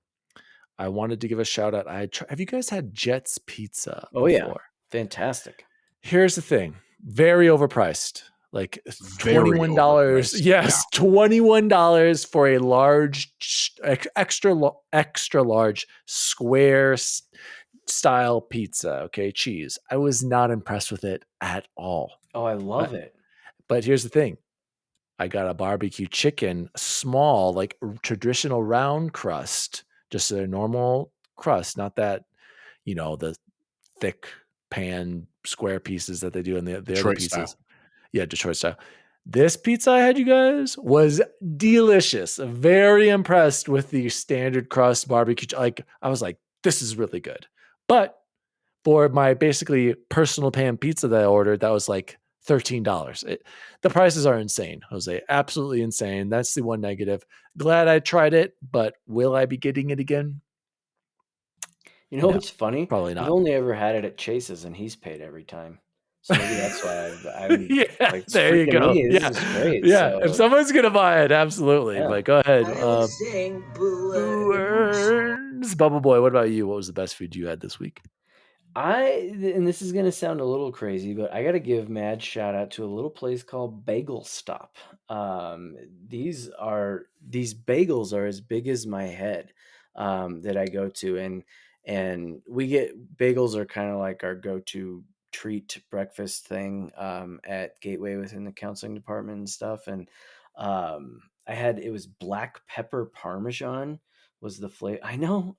I wanted to give a shout out. Have you guys had Jet's Pizza before? Yeah. Fantastic. Here's the thing. Very overpriced. Like $21. Overpriced. Yes, yeah. $21 for a large, extra large square style pizza. Okay, cheese. I was not impressed with it at all. Oh, I love it. But here's the thing. I got a barbecue chicken, small, like traditional round crust, just a normal crust, not that, the thick pan square pieces that they do in the other pieces. Style. Yeah, Detroit style. This pizza I had, you guys, was delicious. Very impressed with the standard crust barbecue. Like, I was like, this is really good. But for my basically personal pan pizza that I ordered, that was like $13. The prices are insane, Jose. Absolutely insane. That's the one negative. Glad I tried it, but will I be getting it again? You know what's funny? Probably not. I've only ever had it at Chase's, and he's paid every time. So maybe that's why I'm like, there you go. This is great. Yeah, so. If someone's gonna buy it, absolutely. Yeah. But go ahead. Boo-earns. Bubble Boy, what about you? What was the best food you had this week? And this is gonna sound a little crazy, but I gotta give mad shout out to a little place called Bagel Stop. These bagels are as big as my head that I go to, and we get bagels are kind of like our go-to treat breakfast thing at Gateway within the counseling department and stuff. And it was black pepper Parmesan was the flavor. I know.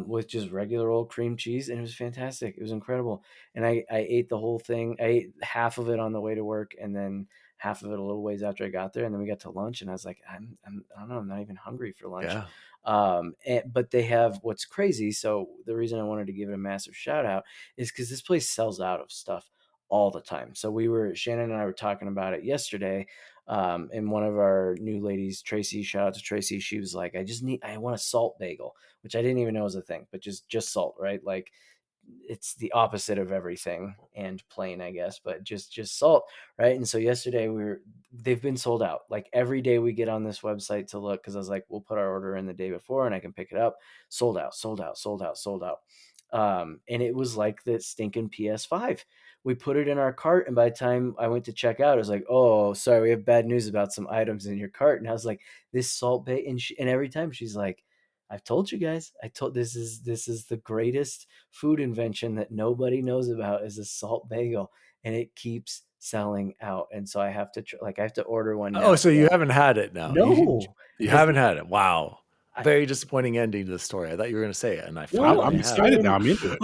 With just regular old cream cheese, and it was fantastic. It was incredible. And I ate the whole thing. I ate half of it on the way to work, and then half of it a little ways after I got there. And then we got to lunch, and I was like, I don't know, I'm not even hungry for lunch. Yeah. But they have what's crazy. So the reason I wanted to give it a massive shout out is because this place sells out of stuff all the time. So Shannon and I were talking about it yesterday. And one of our new ladies, Tracy, shout out to Tracy. She was like, I want a salt bagel, which I didn't even know was a thing, but just salt, right? Like it's the opposite of everything and plain, I guess, but just salt. Right. And so yesterday they've been sold out. Like every day we get on this website to look, cause I was like, we'll put our order in the day before and I can pick it up. Sold out. And it was like the stinking PS5. We put it in our cart, and by the time I went to check out, I was like, "Oh, sorry, we have bad news about some items in your cart." And I was like, "This salt bay," and every time she's like, "I've told you guys. This is the greatest food invention that nobody knows about is a salt bagel, and it keeps selling out." And so I have to I have to order one now. Oh, so you haven't had it now? No, you haven't had it. Wow. Very disappointing ending to the story. I thought you were going to say it, and I'm excited now. I'm into it.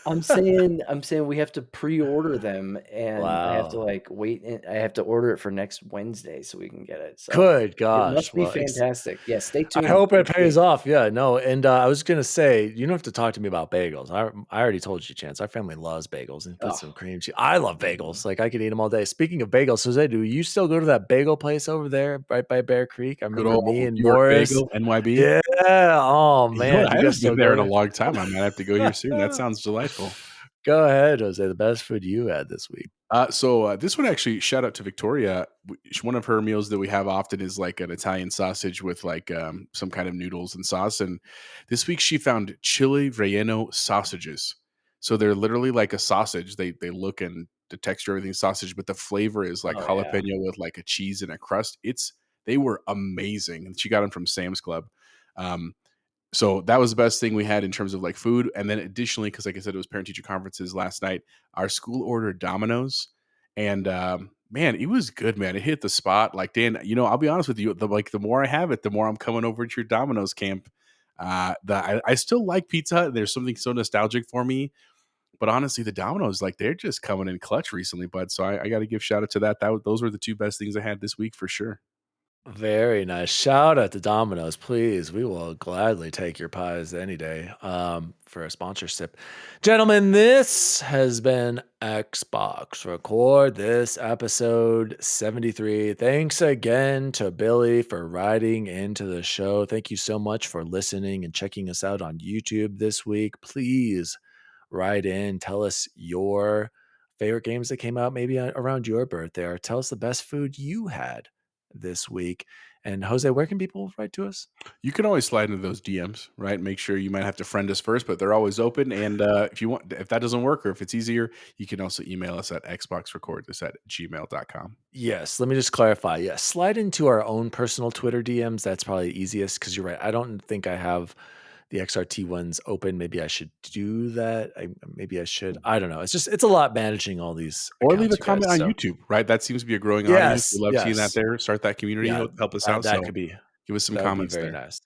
I'm saying we have to pre-order them, and I have to wait. I have to order it for next Wednesday so we can get it. So good gosh, it must be fantastic. Yeah, stay tuned. I hope it pays off. Yeah, no, and I was gonna say you don't have to talk to me about bagels. I already told you, Chance. Our family loves bagels and put some cream cheese. I love bagels. Like I could eat them all day. Speaking of bagels, Jose, do you still go to that bagel place over there right by Bear Creek? I remember me and Morris. Bagel, NYB. Yeah. Oh man, I haven't been there in a long time. I might have to go here soon. That sounds delightful. Go ahead, Jose. The best food you had this week. So this one actually, shout out to Victoria. One of her meals that we have often is like an Italian sausage with like some kind of noodles and sauce. And this week she found chili relleno sausages. So they're literally like a sausage. They look and the texture, everything sausage, but the flavor is like jalapeno with like a cheese and a crust. They were amazing. And she got them from Sam's Club. So that was the best thing we had in terms of like food. And then additionally, because like I said, it was parent teacher conferences last night, our school ordered Domino's, and man, it was good, man. It hit the spot. Like, Dan, I'll be honest with you, the more I have it, the more I'm coming over to your Domino's camp. I still like Pizza Hut. There's something so nostalgic for me. But honestly, the Domino's, like, they're just coming in clutch recently, bud. So I got to give shout out to that. Those were the two best things I had this week for sure. Very nice. Shout out to Domino's, please. We will gladly take your pies any day for a sponsorship. Gentlemen, this has been Xbox Record This, episode 73. Thanks again to Billy for writing into the show. Thank you so much for listening and checking us out on YouTube this week. Please write in. Tell us your favorite games that came out maybe around your birthday, or tell us the best food you had this week. And Jose, where can people write to us? You can always slide into those DMs, right? Make sure you might have to friend us first, but they're always open. And if that doesn't work, or if it's easier, you can also email us at xboxrecordthis@gmail.com. Yes, let me just clarify. Yes, slide into our own personal Twitter DMs. That's probably easiest, because you're right. I don't think I have the XRT ones open. Maybe I should do that. Maybe I should. I don't know. It's a lot managing all these. Or leave a comment on YouTube, right? That seems to be a growing audience. We love seeing that there. Start that community. Help us out. That could be. Give us some comments very there. Nice.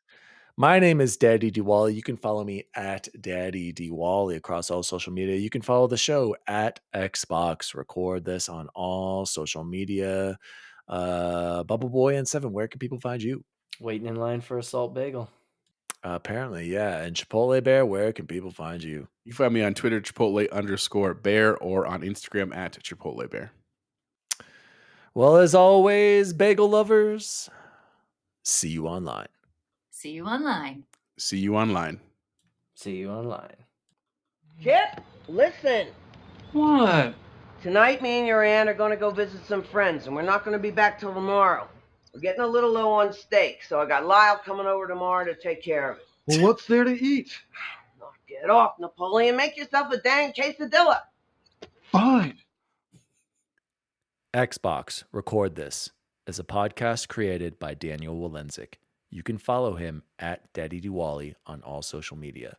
My name is Daddy DWALLY. You can follow me at Daddy DWALLY across all social media. You can follow the show at Xbox Record This on all social media. Bubble Boy and 7, where can people find you? Waiting in line for a salt bagel. Apparently, yeah. And Chipotle Bear, where can people find you? You can find me on Twitter, Chipotle_Bear, or on Instagram at Chipotle Bear. Well, as always, bagel lovers, see you online. See you online. See you online. See you online. Chip, listen. What? Tonight, me and your aunt are going to go visit some friends, and we're not going to be back till tomorrow. We're getting a little low on steak, so I got Lyle coming over tomorrow to take care of it. Well, what's there to eat? Knock it off, Napoleon. Make yourself a dang quesadilla. Fine. Xbox Record This is a podcast created by Daniel Walenzik. You can follow him at Daddy DWALLY on all social media.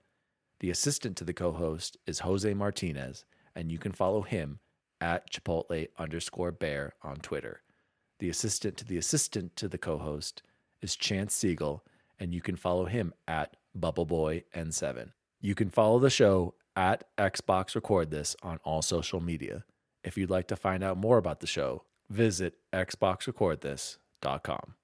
The assistant to the co-host is Jose Martinez, and you can follow him at Chipotle_Bear on Twitter. The assistant to the co-host is Chance Siegel, and you can follow him at BubbleBoyN7. You can follow the show at Xbox Record This on all social media. If you'd like to find out more about the show, visit xboxrecordthis.com.